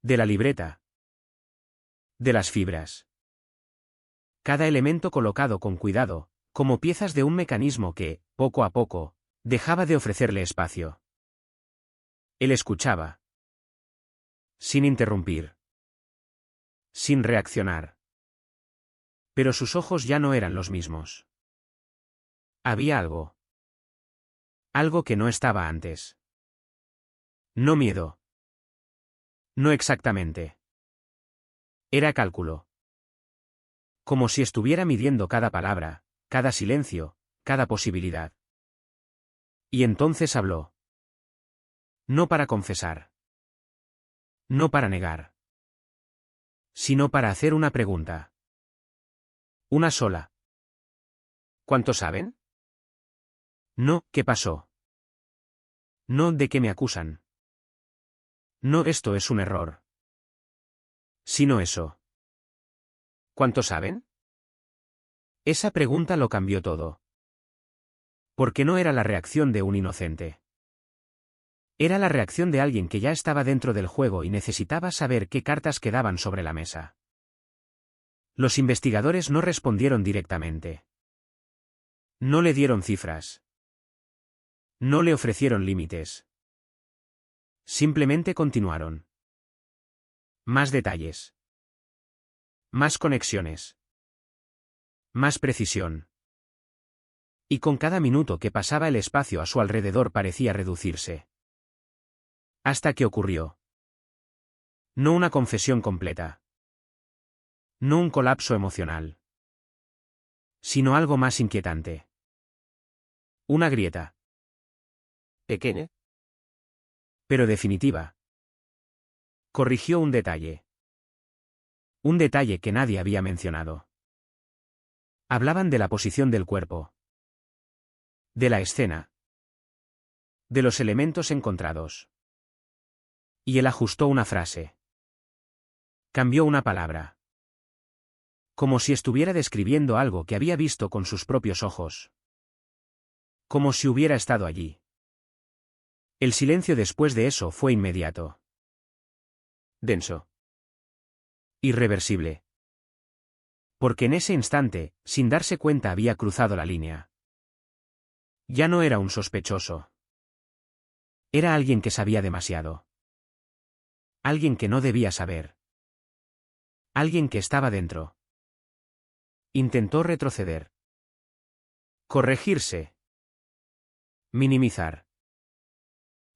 De la libreta. De las fibras. Cada elemento colocado con cuidado, como piezas de un mecanismo que, poco a poco, dejaba de ofrecerle espacio. Él escuchaba. Sin interrumpir. Sin reaccionar. Pero sus ojos ya no eran los mismos. Había algo. Algo que no estaba antes. No miedo. No exactamente. Era cálculo. Como si estuviera midiendo cada palabra, cada silencio, cada posibilidad. Y entonces habló. No para confesar. No para negar. Sino para hacer una pregunta. Una sola. ¿Cuánto saben? No, ¿qué pasó? No, ¿de qué me acusan? No, esto es un error. Sino eso. ¿Cuánto saben? Esa pregunta lo cambió todo. Porque no era la reacción de un inocente. Era la reacción de alguien que ya estaba dentro del juego y necesitaba saber qué cartas quedaban sobre la mesa. Los investigadores no respondieron directamente. No le dieron cifras. No le ofrecieron límites. Simplemente continuaron. Más detalles. Más conexiones. Más precisión. Y con cada minuto que pasaba el espacio a su alrededor parecía reducirse. Hasta que ocurrió. No una confesión completa. No un colapso emocional. Sino algo más inquietante. Una grieta. Pequeña. Pero definitiva. Corrigió un detalle. Un detalle que nadie había mencionado. Hablaban de la posición del cuerpo. De la escena. De los elementos encontrados. Y él ajustó una frase. Cambió una palabra. Como si estuviera describiendo algo que había visto con sus propios ojos. Como si hubiera estado allí. El silencio después de eso fue inmediato. Denso. Irreversible. Porque en ese instante, sin darse cuenta, había cruzado la línea. Ya no era un sospechoso. Era alguien que sabía demasiado. Alguien que no debía saber. Alguien que estaba dentro. Intentó retroceder. Corregirse. Minimizar.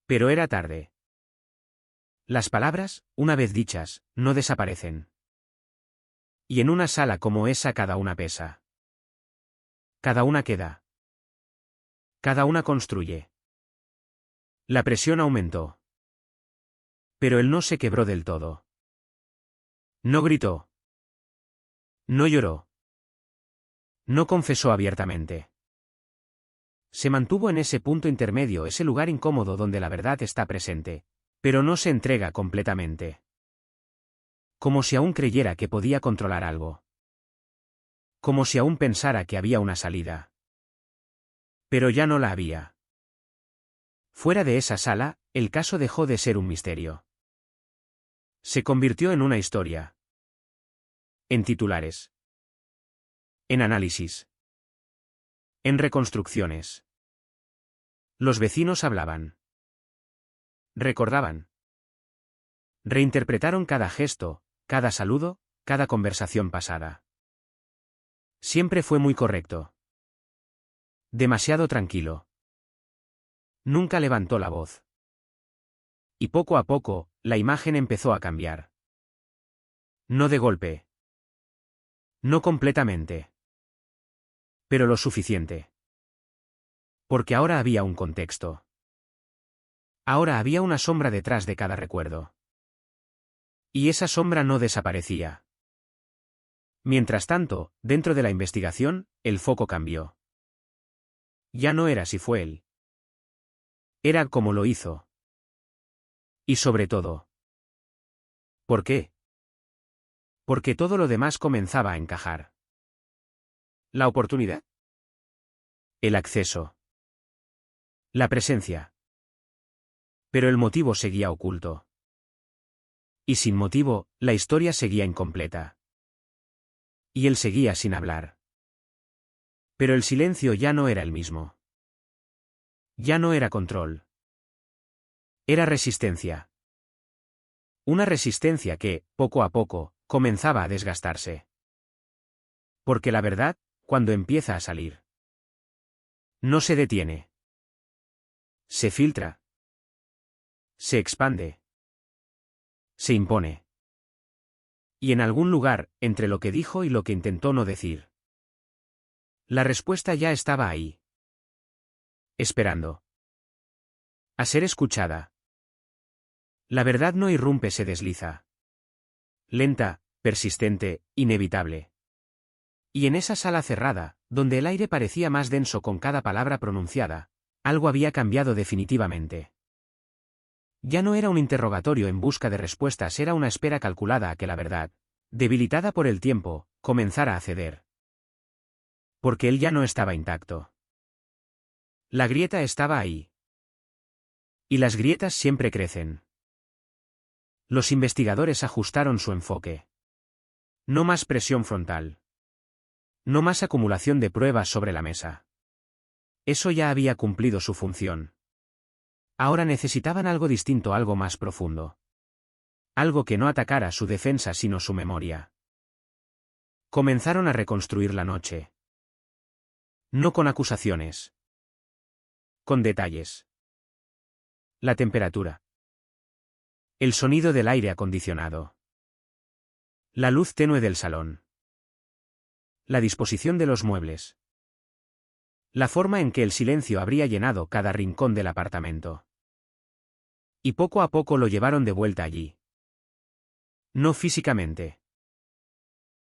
Pero era tarde. Las palabras, una vez dichas, no desaparecen. Y en una sala como esa cada una pesa. Cada una queda. Cada una construye. La presión aumentó. Pero él no se quebró del todo. No gritó. No lloró. No confesó abiertamente. Se mantuvo en ese punto intermedio, ese lugar incómodo donde la verdad está presente, pero no se entrega completamente. Como si aún creyera que podía controlar algo. Como si aún pensara que había una salida. Pero ya no la había. Fuera de esa sala, el caso dejó de ser un misterio. Se convirtió en una historia. En titulares. En análisis. En reconstrucciones. Los vecinos hablaban. Recordaban. Reinterpretaron cada gesto, cada saludo, cada conversación pasada. Siempre fue muy correcto. Demasiado tranquilo. Nunca levantó la voz. Y poco a poco, la imagen empezó a cambiar. No de golpe. No completamente. Pero lo suficiente. Porque ahora había un contexto. Ahora había una sombra detrás de cada recuerdo. Y esa sombra no desaparecía. Mientras tanto, dentro de la investigación, el foco cambió. Ya no era si fue él. Era cómo lo hizo. Y sobre todo. ¿Por qué? Porque todo lo demás comenzaba a encajar. La oportunidad. El acceso. La presencia. Pero el motivo seguía oculto. Y sin motivo, la historia seguía incompleta. Y él seguía sin hablar. Pero el silencio ya no era el mismo. Ya no era control. Era resistencia. Una resistencia que, poco a poco, comenzaba a desgastarse. Porque la verdad, cuando empieza a salir, no se detiene. Se filtra. Se expande. Se impone. Y en algún lugar, entre lo que dijo y lo que intentó no decir, la respuesta ya estaba ahí. Esperando. A ser escuchada. La verdad no irrumpe, se desliza. Lenta, persistente, inevitable. Y en esa sala cerrada, donde el aire parecía más denso con cada palabra pronunciada, algo había cambiado definitivamente. Ya no era un interrogatorio en busca de respuestas, era una espera calculada a que la verdad, debilitada por el tiempo, comenzara a ceder. Porque él ya no estaba intacto. La grieta estaba ahí. Y las grietas siempre crecen. Los investigadores ajustaron su enfoque. No más presión frontal. No más acumulación de pruebas sobre la mesa. Eso ya había cumplido su función. Ahora necesitaban algo distinto, algo más profundo. Algo que no atacara su defensa sino su memoria. Comenzaron a reconstruir la noche. No con acusaciones. Con detalles. La temperatura. El sonido del aire acondicionado. La luz tenue del salón. La disposición de los muebles. La forma en que el silencio habría llenado cada rincón del apartamento. Y poco a poco lo llevaron de vuelta allí. No físicamente.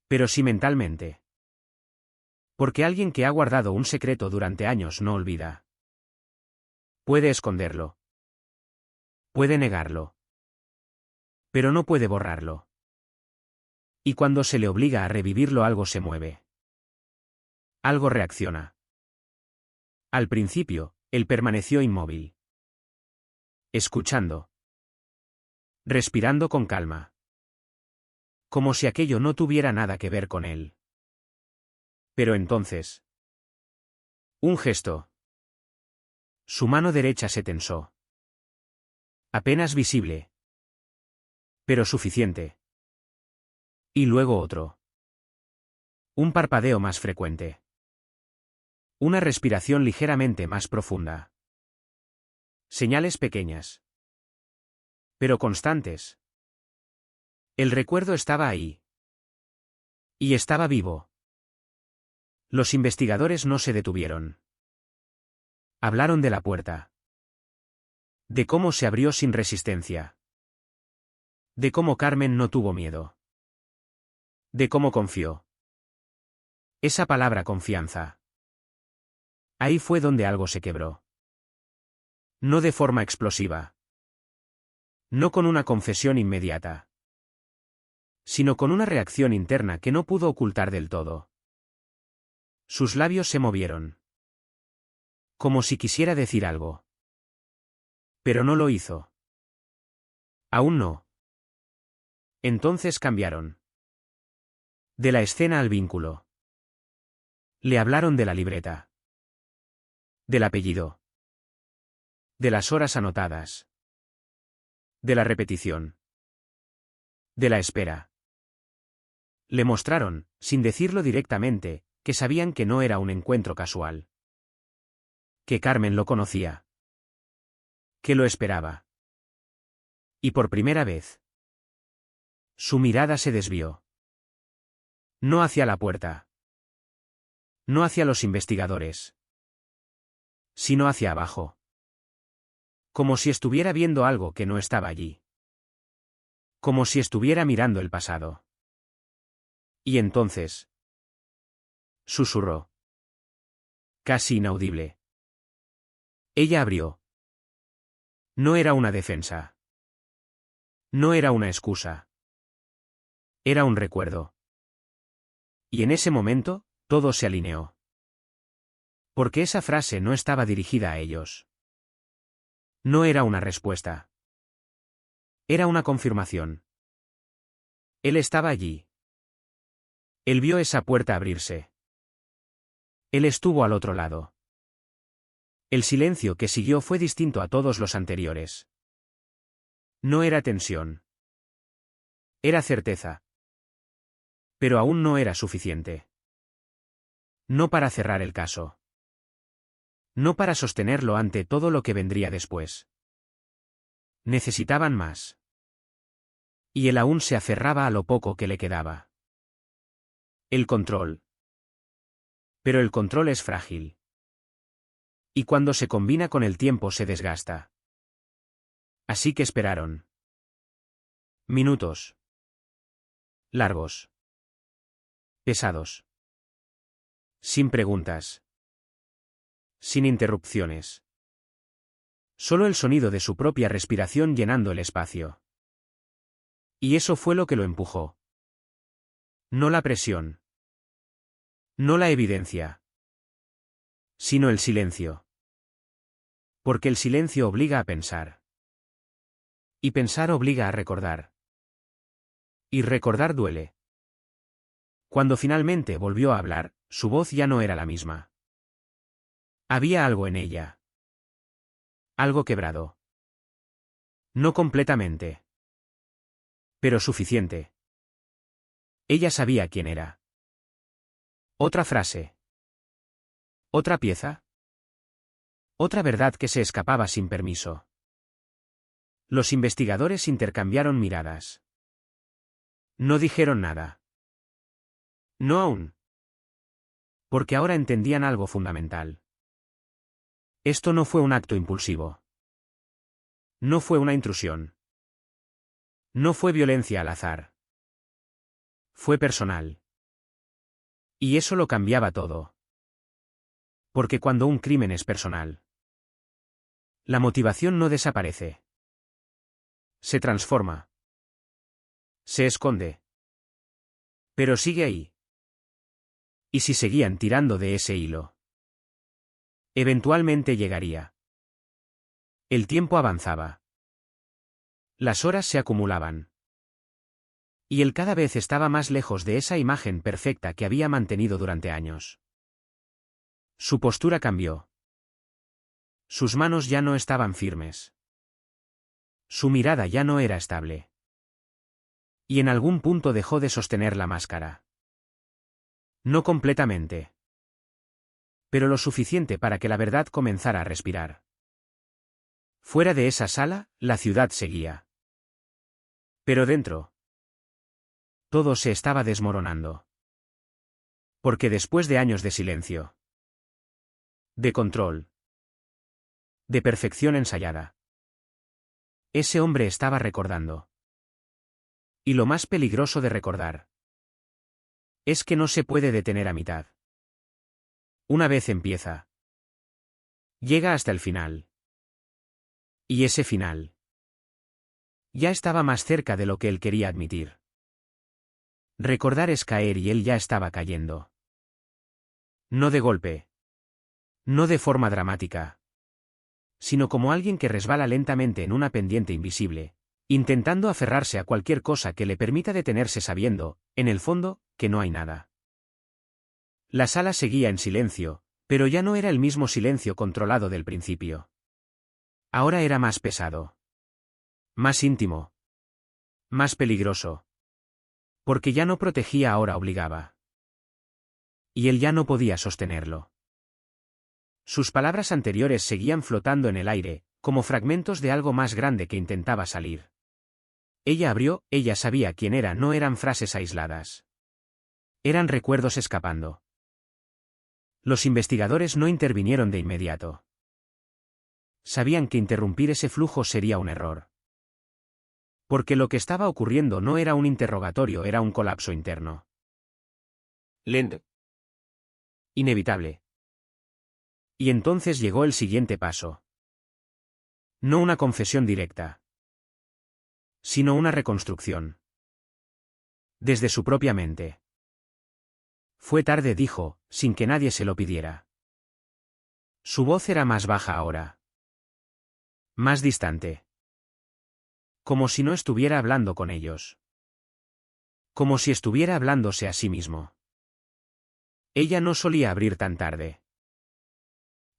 Pero sí mentalmente. Porque alguien que ha guardado un secreto durante años no olvida. Puede esconderlo. Puede negarlo. Pero no puede borrarlo. Y cuando se le obliga a revivirlo, algo se mueve. Algo reacciona. Al principio, él permaneció inmóvil. Escuchando. Respirando con calma. Como si aquello no tuviera nada que ver con él. Pero entonces. Un gesto. Su mano derecha se tensó. Apenas visible. Pero suficiente. Y luego otro. Un parpadeo más frecuente. Una respiración ligeramente más profunda. Señales pequeñas. Pero constantes. El recuerdo estaba ahí. Y estaba vivo. Los investigadores no se detuvieron. Hablaron de la puerta. De cómo se abrió sin resistencia. De cómo Carmen no tuvo miedo. De cómo confió. Esa palabra confianza. Ahí fue donde algo se quebró. No de forma explosiva. No con una confesión inmediata. sino con una reacción interna que no pudo ocultar del todo. Sus labios se movieron. Como si quisiera decir algo. Pero no lo hizo. Aún no. Entonces cambiaron. De la escena al vínculo. Le hablaron de la libreta. Del apellido. De las horas anotadas. De la repetición. De la espera. Le mostraron, sin decirlo directamente, que sabían que no era un encuentro casual. Que Carmen lo conocía. Que lo esperaba. Y por primera vez. Su mirada se desvió. No hacia la puerta. No hacia los investigadores. Sino hacia abajo. Como si estuviera viendo algo que no estaba allí. Como si estuviera mirando el pasado. Y entonces. Susurró. Casi inaudible. Ella abrió. No era una defensa. No era una excusa. Era un recuerdo. Y en ese momento, todo se alineó. Porque esa frase no estaba dirigida a ellos. No era una respuesta. Era una confirmación. Él estaba allí. Él vio esa puerta abrirse. Él estuvo al otro lado. El silencio que siguió fue distinto a todos los anteriores. No era tensión. Era certeza. Pero aún no era suficiente. No para cerrar el caso. No para sostenerlo ante todo lo que vendría después. Necesitaban más. Y él aún se aferraba a lo poco que le quedaba. El control. Pero el control es frágil. Y cuando se combina con el tiempo se desgasta. Así que esperaron. Minutos. Largos. Pesados. Sin preguntas. Sin interrupciones. Solo el sonido de su propia respiración llenando el espacio. Y eso fue lo que lo empujó. No la presión. No la evidencia. Sino el silencio. Porque el silencio obliga a pensar. Y pensar obliga a recordar. Y recordar duele. Cuando finalmente volvió a hablar, su voz ya no era la misma. Había algo en ella. Algo quebrado. No completamente. Pero suficiente. Ella sabía quién era. Otra frase. Otra pieza. Otra verdad que se escapaba sin permiso. Los investigadores intercambiaron miradas. No dijeron nada. No aún. Porque ahora entendían algo fundamental. Esto no fue un acto impulsivo. No fue una intrusión. No fue violencia al azar. Fue personal. Y eso lo cambiaba todo. Porque cuando un crimen es personal, la motivación no desaparece. Se transforma. Se esconde. Pero sigue ahí. ¿Y si seguían tirando de ese hilo? Eventualmente llegaría. El tiempo avanzaba. Las horas se acumulaban. Y él cada vez estaba más lejos de esa imagen perfecta que había mantenido durante años. Su postura cambió. Sus manos ya no estaban firmes. Su mirada ya no era estable. Y en algún punto dejó de sostener la máscara. No completamente. Pero lo suficiente para que la verdad comenzara a respirar. Fuera de esa sala, la ciudad seguía. Pero dentro, todo se estaba desmoronando. Porque después de años de silencio, de control, de perfección ensayada, ese hombre estaba recordando. Y lo más peligroso de recordar es que no se puede detener a mitad. Una vez empieza, llega hasta el final. Y ese final ya estaba más cerca de lo que él quería admitir. Recordar es caer y él ya estaba cayendo. No de golpe. No de forma dramática. Sino como alguien que resbala lentamente en una pendiente invisible, intentando aferrarse a cualquier cosa que le permita detenerse sabiendo, en el fondo, que no hay nada. La sala seguía en silencio, pero ya no era el mismo silencio controlado del principio. Ahora era más pesado. Más íntimo. Más peligroso. Porque ya no protegía, ahora obligaba. Y él ya no podía sostenerlo. Sus palabras anteriores seguían flotando en el aire, como fragmentos de algo más grande que intentaba salir. Ella abrió, ella sabía quién era, no eran frases aisladas. Eran recuerdos escapando. Los investigadores no intervinieron de inmediato. Sabían que interrumpir ese flujo sería un error. Porque lo que estaba ocurriendo no era un interrogatorio, era un colapso interno. Lento. Inevitable. Y entonces llegó el siguiente paso. No una confesión directa, sino una reconstrucción. Desde su propia mente. Fue tarde, dijo, sin que nadie se lo pidiera. Su voz era más baja ahora. Más distante. Como si no estuviera hablando con ellos. Como si estuviera hablándose a sí mismo. Ella no solía abrir tan tarde.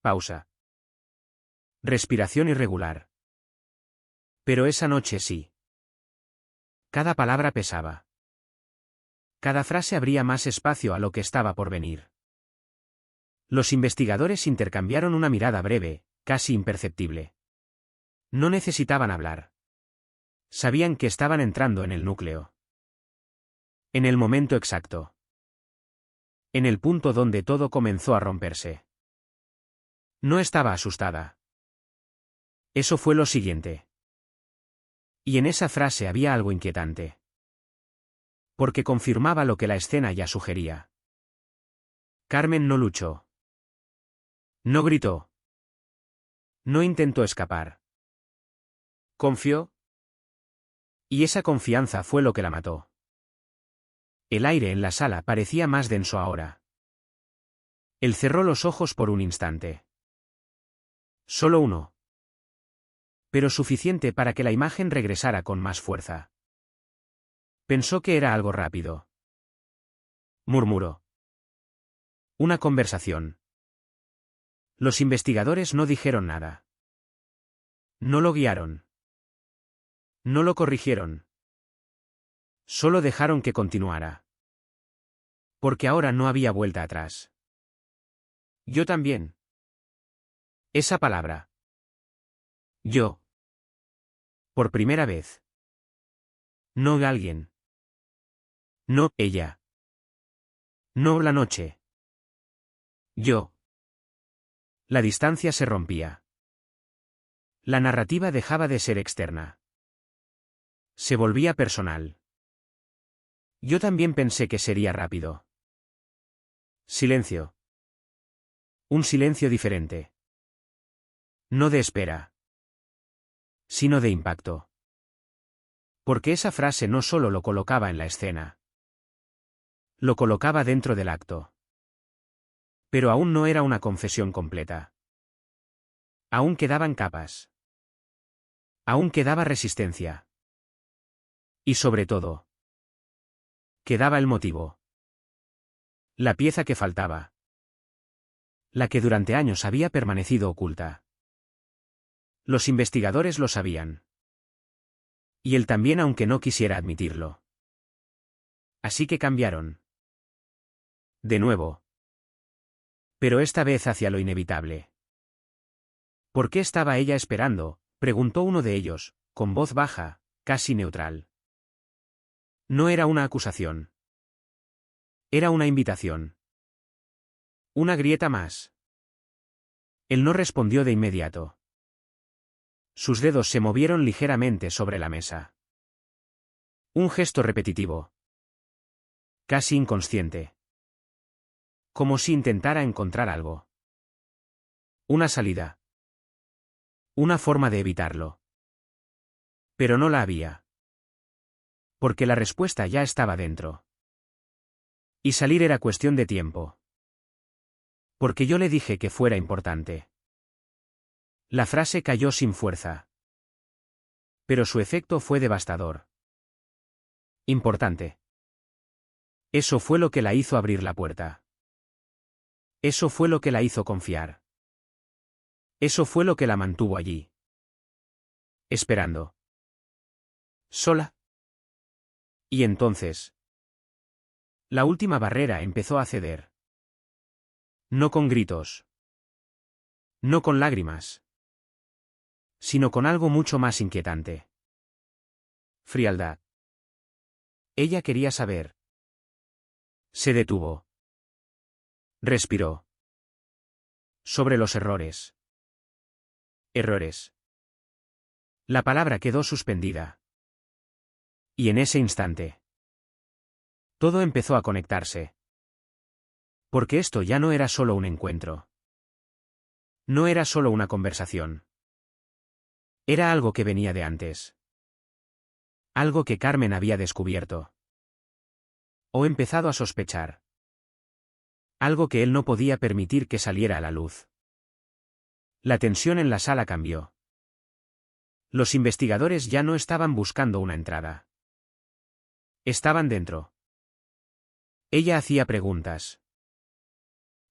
Pausa. Respiración irregular. Pero esa noche sí. Cada palabra pesaba. Cada frase abría más espacio a lo que estaba por venir. Los investigadores intercambiaron una mirada breve, casi imperceptible. No necesitaban hablar. Sabían que estaban entrando en el núcleo. En el momento exacto. En el punto donde todo comenzó a romperse. No estaba asustada. Eso fue lo siguiente. Y en esa frase había algo inquietante. Porque confirmaba lo que la escena ya sugería. Carmen no luchó. No gritó. No intentó escapar. Confió. Y esa confianza fue lo que la mató. El aire en la sala parecía más denso ahora. Él cerró los ojos por un instante. Solo uno. Pero suficiente para que la imagen regresara con más fuerza. Pensó que era algo rápido. Murmuró. Una conversación. Los investigadores no dijeron nada. No lo guiaron. No lo corrigieron. Solo dejaron que continuara. Porque ahora no había vuelta atrás. Yo también. Esa palabra. Yo. Por primera vez. No alguien. No ella. No la noche. Yo. La distancia se rompía. La narrativa dejaba de ser externa. Se volvía personal. Yo también pensé que sería rápido. Silencio. Un silencio diferente. No de espera. Sino de impacto. Porque esa frase no solo lo colocaba en la escena. Lo colocaba dentro del acto. Pero aún no era una confesión completa. Aún quedaban capas. Aún quedaba resistencia. Y sobre todo, quedaba el motivo. La pieza que faltaba. La que durante años había permanecido oculta. Los investigadores lo sabían. Y él también, aunque no quisiera admitirlo. Así que cambiaron. De nuevo. Pero esta vez hacia lo inevitable. ¿Por qué estaba ella esperando?, preguntó uno de ellos, con voz baja, casi neutral. No era una acusación. Era una invitación. Una grieta más. Él no respondió de inmediato. Sus dedos se movieron ligeramente sobre la mesa. Un gesto repetitivo. Casi inconsciente. Como si intentara encontrar algo. Una salida. Una forma de evitarlo. Pero no la había. Porque la respuesta ya estaba dentro. Y salir era cuestión de tiempo. Porque yo le dije que fuera importante. La frase cayó sin fuerza. Pero su efecto fue devastador. Importante. Eso fue lo que la hizo abrir la puerta. Eso fue lo que la hizo confiar. Eso fue lo que la mantuvo allí. Esperando. Sola. Y entonces. La última barrera empezó a ceder. No con gritos. No con lágrimas. Sino con algo mucho más inquietante. Frialdad. Ella quería saber. Se detuvo. Respiró. Sobre los errores. Errores. La palabra quedó suspendida. Y en ese instante. Todo empezó a conectarse. Porque esto ya no era solo un encuentro. No era solo una conversación. Era algo que venía de antes. Algo que Carmen había descubierto. O empezado a sospechar. Algo que él no podía permitir que saliera a la luz. La tensión en la sala cambió. Los investigadores ya no estaban buscando una entrada. Estaban dentro. Ella hacía preguntas.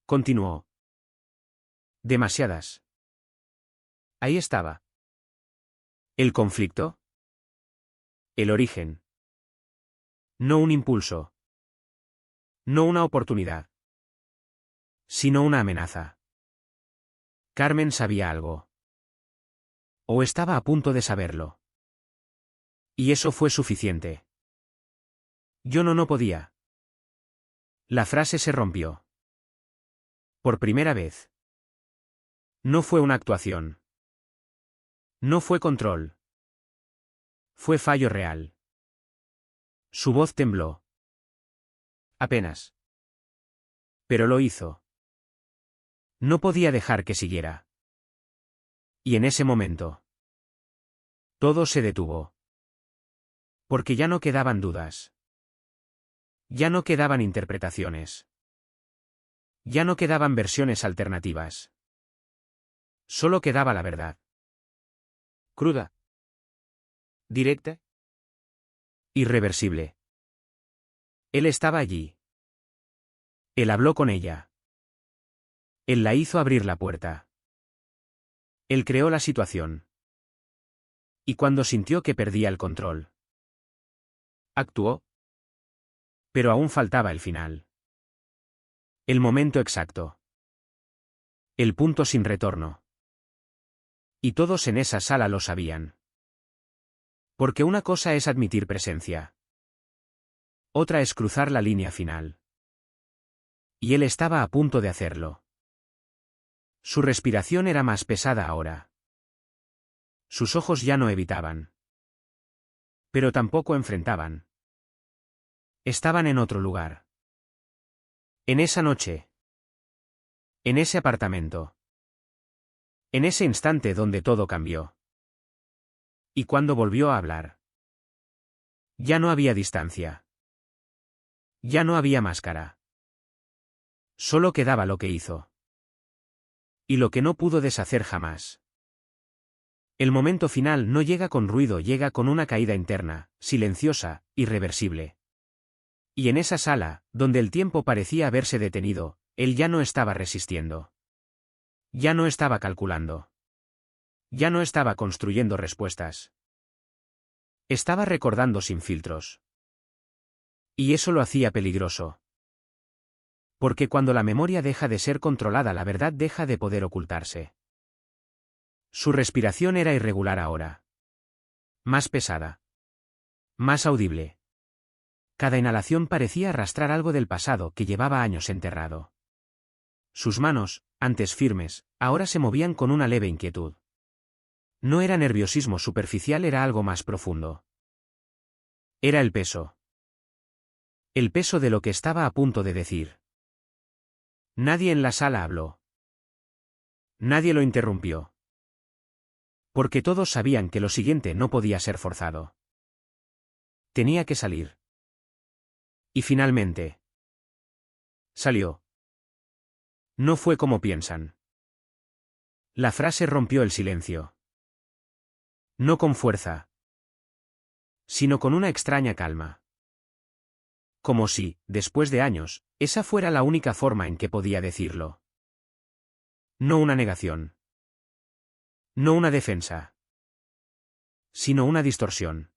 Continuó. Demasiadas. Ahí estaba. ¿El conflicto? El origen. No un impulso. No una oportunidad. Sino una amenaza. Carmen sabía algo. O estaba a punto de saberlo. Y eso fue suficiente. Yo no podía. La frase se rompió. Por primera vez. No fue una actuación. No fue control. Fue fallo real. Su voz tembló. Apenas. Pero lo hizo. No podía dejar que siguiera. Y en ese momento. Todo se detuvo. Porque ya no quedaban dudas. Ya no quedaban interpretaciones. Ya no quedaban versiones alternativas. Solo quedaba la verdad. Cruda. Directa. Irreversible. Él estaba allí. Él habló con ella. Él la hizo abrir la puerta. Él creó la situación. Y cuando sintió que perdía el control, actuó. Pero aún faltaba el final. El momento exacto. El punto sin retorno. Y todos en esa sala lo sabían. Porque una cosa es admitir presencia. Otra es cruzar la línea final. Y él estaba a punto de hacerlo. Su respiración era más pesada ahora. Sus ojos ya no evitaban. Pero tampoco enfrentaban. Estaban en otro lugar. En esa noche. En ese apartamento. En ese instante donde todo cambió. Y cuando volvió a hablar. Ya no había distancia. Ya no había máscara. Solo quedaba lo que hizo. Y lo que no pudo deshacer jamás. El momento final no llega con ruido, llega con una caída interna, silenciosa, irreversible. Y en esa sala, donde el tiempo parecía haberse detenido, él ya no estaba resistiendo. Ya no estaba calculando. Ya no estaba construyendo respuestas. Estaba recordando sin filtros. Y eso lo hacía peligroso. Porque cuando la memoria deja de ser controlada, la verdad deja de poder ocultarse. Su respiración era irregular ahora. Más pesada. Más audible. Cada inhalación parecía arrastrar algo del pasado que llevaba años enterrado. Sus manos, antes firmes, ahora se movían con una leve inquietud. No era nerviosismo superficial, era algo más profundo. Era el peso. El peso de lo que estaba a punto de decir. Nadie en la sala habló. Nadie lo interrumpió. Porque todos sabían que lo siguiente no podía ser forzado. Tenía que salir. Y finalmente. Salió. No fue como piensan. La frase rompió el silencio. No con fuerza, sino con una extraña calma. Como si, después de años, esa fuera la única forma en que podía decirlo. No una negación. No una defensa. Sino una distorsión.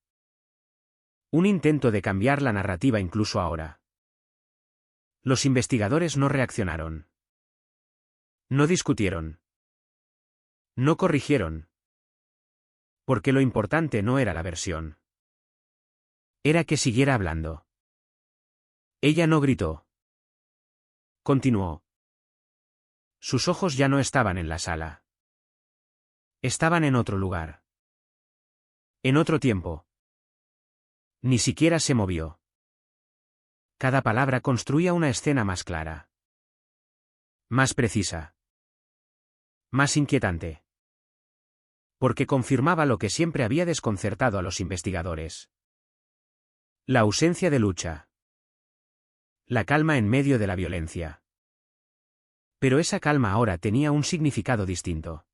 Un intento de cambiar la narrativa incluso ahora. Los investigadores no reaccionaron. No discutieron. No corrigieron. Porque lo importante no era la versión. Era que siguiera hablando. Ella no gritó. Continuó. Sus ojos ya no estaban en la sala. Estaban en otro lugar. En otro tiempo. Ni siquiera se movió. Cada palabra construía una escena más clara. Más precisa. Más inquietante. Porque confirmaba lo que siempre había desconcertado a los investigadores. La ausencia de lucha. La calma en medio de la violencia. Pero esa calma ahora tenía un significado distinto.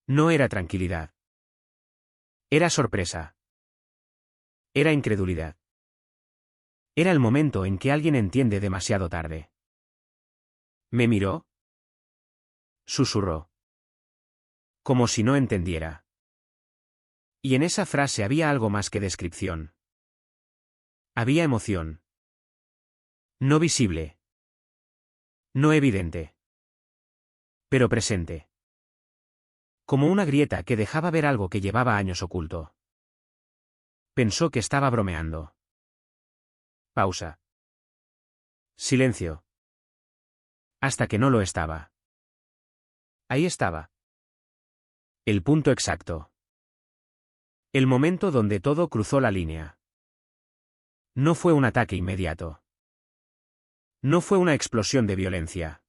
No era tranquilidad. Era sorpresa. Era incredulidad. Era el momento en que alguien entiende demasiado tarde. ¿Me miró? Susurró. Como si no entendiera. Y en esa frase había algo más que descripción. Había emoción. No visible. No evidente. Pero presente. Como una grieta que dejaba ver algo que llevaba años oculto. Pensó que estaba bromeando. Pausa. Silencio. Hasta que no lo estaba. Ahí estaba. El punto exacto. El momento donde todo cruzó la línea. No fue un ataque inmediato. No fue una explosión de violencia.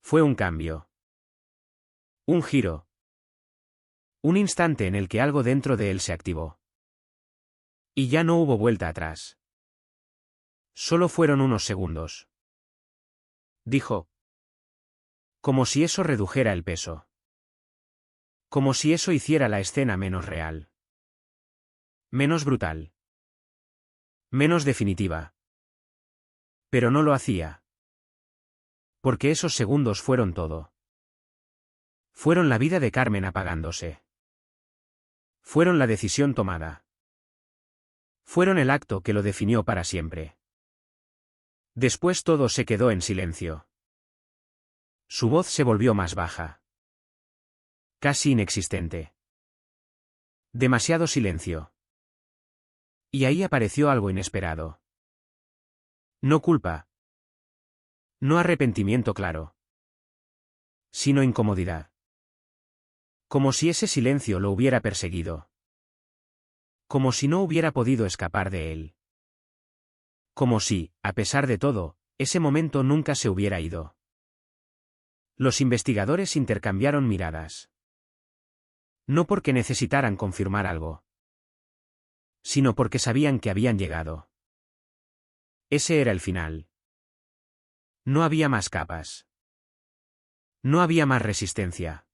Fue un cambio. Un giro. Un instante en el que algo dentro de él se activó. Y ya no hubo vuelta atrás. Solo fueron unos segundos. Dijo. Como si eso redujera el peso. Como si eso hiciera la escena menos real. Menos brutal. Menos definitiva. Pero no lo hacía. Porque esos segundos fueron todo. Fueron la vida de Carmen apagándose. Fueron la decisión tomada. Fueron el acto que lo definió para siempre. Después todo se quedó en silencio. Su voz se volvió más baja. Casi inexistente. Demasiado silencio. Y ahí apareció algo inesperado. No culpa. No arrepentimiento claro. Sino incomodidad. Como si ese silencio lo hubiera perseguido. Como si no hubiera podido escapar de él. Como si, a pesar de todo, ese momento nunca se hubiera ido. Los investigadores intercambiaron miradas. No porque necesitaran confirmar algo. Sino porque sabían que habían llegado. Ese era el final. No había más capas. No había más resistencia.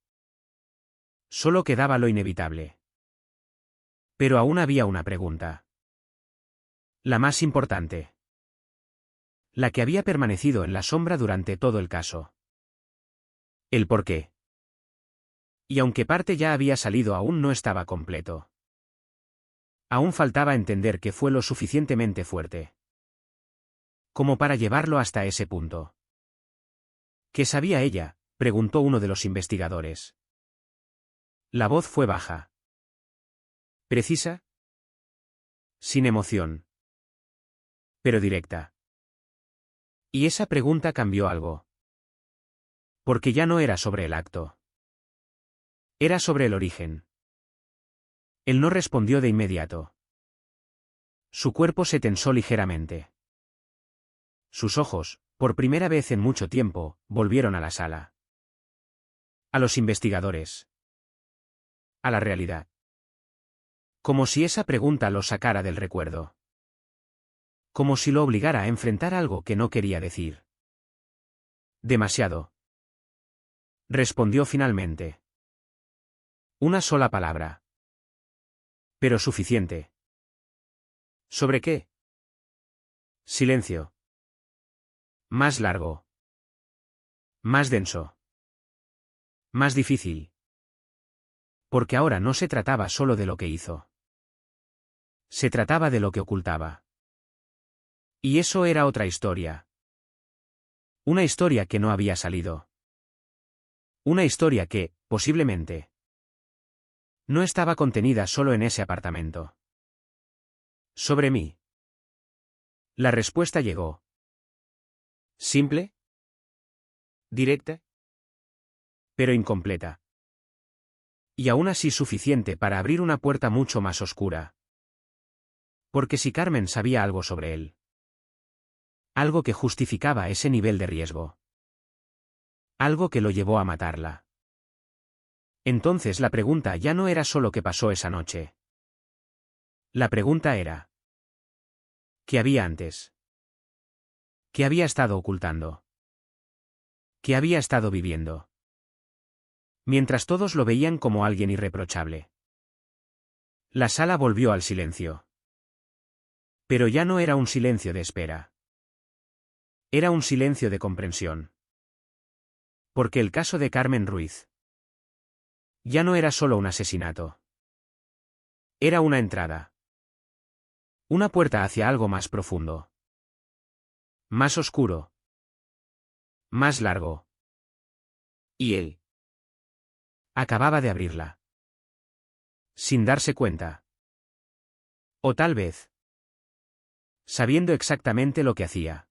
Solo quedaba lo inevitable. Pero aún había una pregunta. La más importante. La que había permanecido en la sombra durante todo el caso. El por qué. Y aunque parte ya había salido, aún no estaba completo. Aún faltaba entender qué fue lo suficientemente fuerte. Como para llevarlo hasta ese punto. ¿Qué sabía ella?, preguntó uno de los investigadores. La voz fue baja. ¿Precisa? Sin emoción. Pero directa. Y esa pregunta cambió algo. Porque ya no era sobre el acto. Era sobre el origen. Él no respondió de inmediato. Su cuerpo se tensó ligeramente. Sus ojos, por primera vez en mucho tiempo, volvieron a la sala. A los investigadores. A la realidad. Como si esa pregunta los sacara del recuerdo. Como si lo obligara a enfrentar algo que no quería decir. Demasiado. Respondió finalmente. Una sola palabra. Pero suficiente. ¿Sobre qué? Silencio. Más largo. Más denso. Más difícil. Porque ahora no se trataba solo de lo que hizo. Se trataba de lo que ocultaba. Y eso era otra historia. Una historia que no había salido. Una historia que, posiblemente, no estaba contenida solo en ese apartamento. Sobre mí. La respuesta llegó. Simple. Directa. Pero incompleta. Y aún así suficiente para abrir una puerta mucho más oscura. Porque si Carmen sabía algo sobre él. Algo que justificaba ese nivel de riesgo. Algo que lo llevó a matarla. Entonces la pregunta ya no era solo qué pasó esa noche. La pregunta era: ¿qué había antes? ¿Qué había estado ocultando? ¿Qué había estado viviendo? Mientras todos lo veían como alguien irreprochable. La sala volvió al silencio. Pero ya no era un silencio de espera. Era un silencio de comprensión. Porque el caso de Carmen Ruiz ya no era solo un asesinato. Era una entrada. Una puerta hacia algo más profundo. Más oscuro. Más largo. Y él acababa de abrirla. Sin darse cuenta. O tal vez sabiendo exactamente lo que hacía.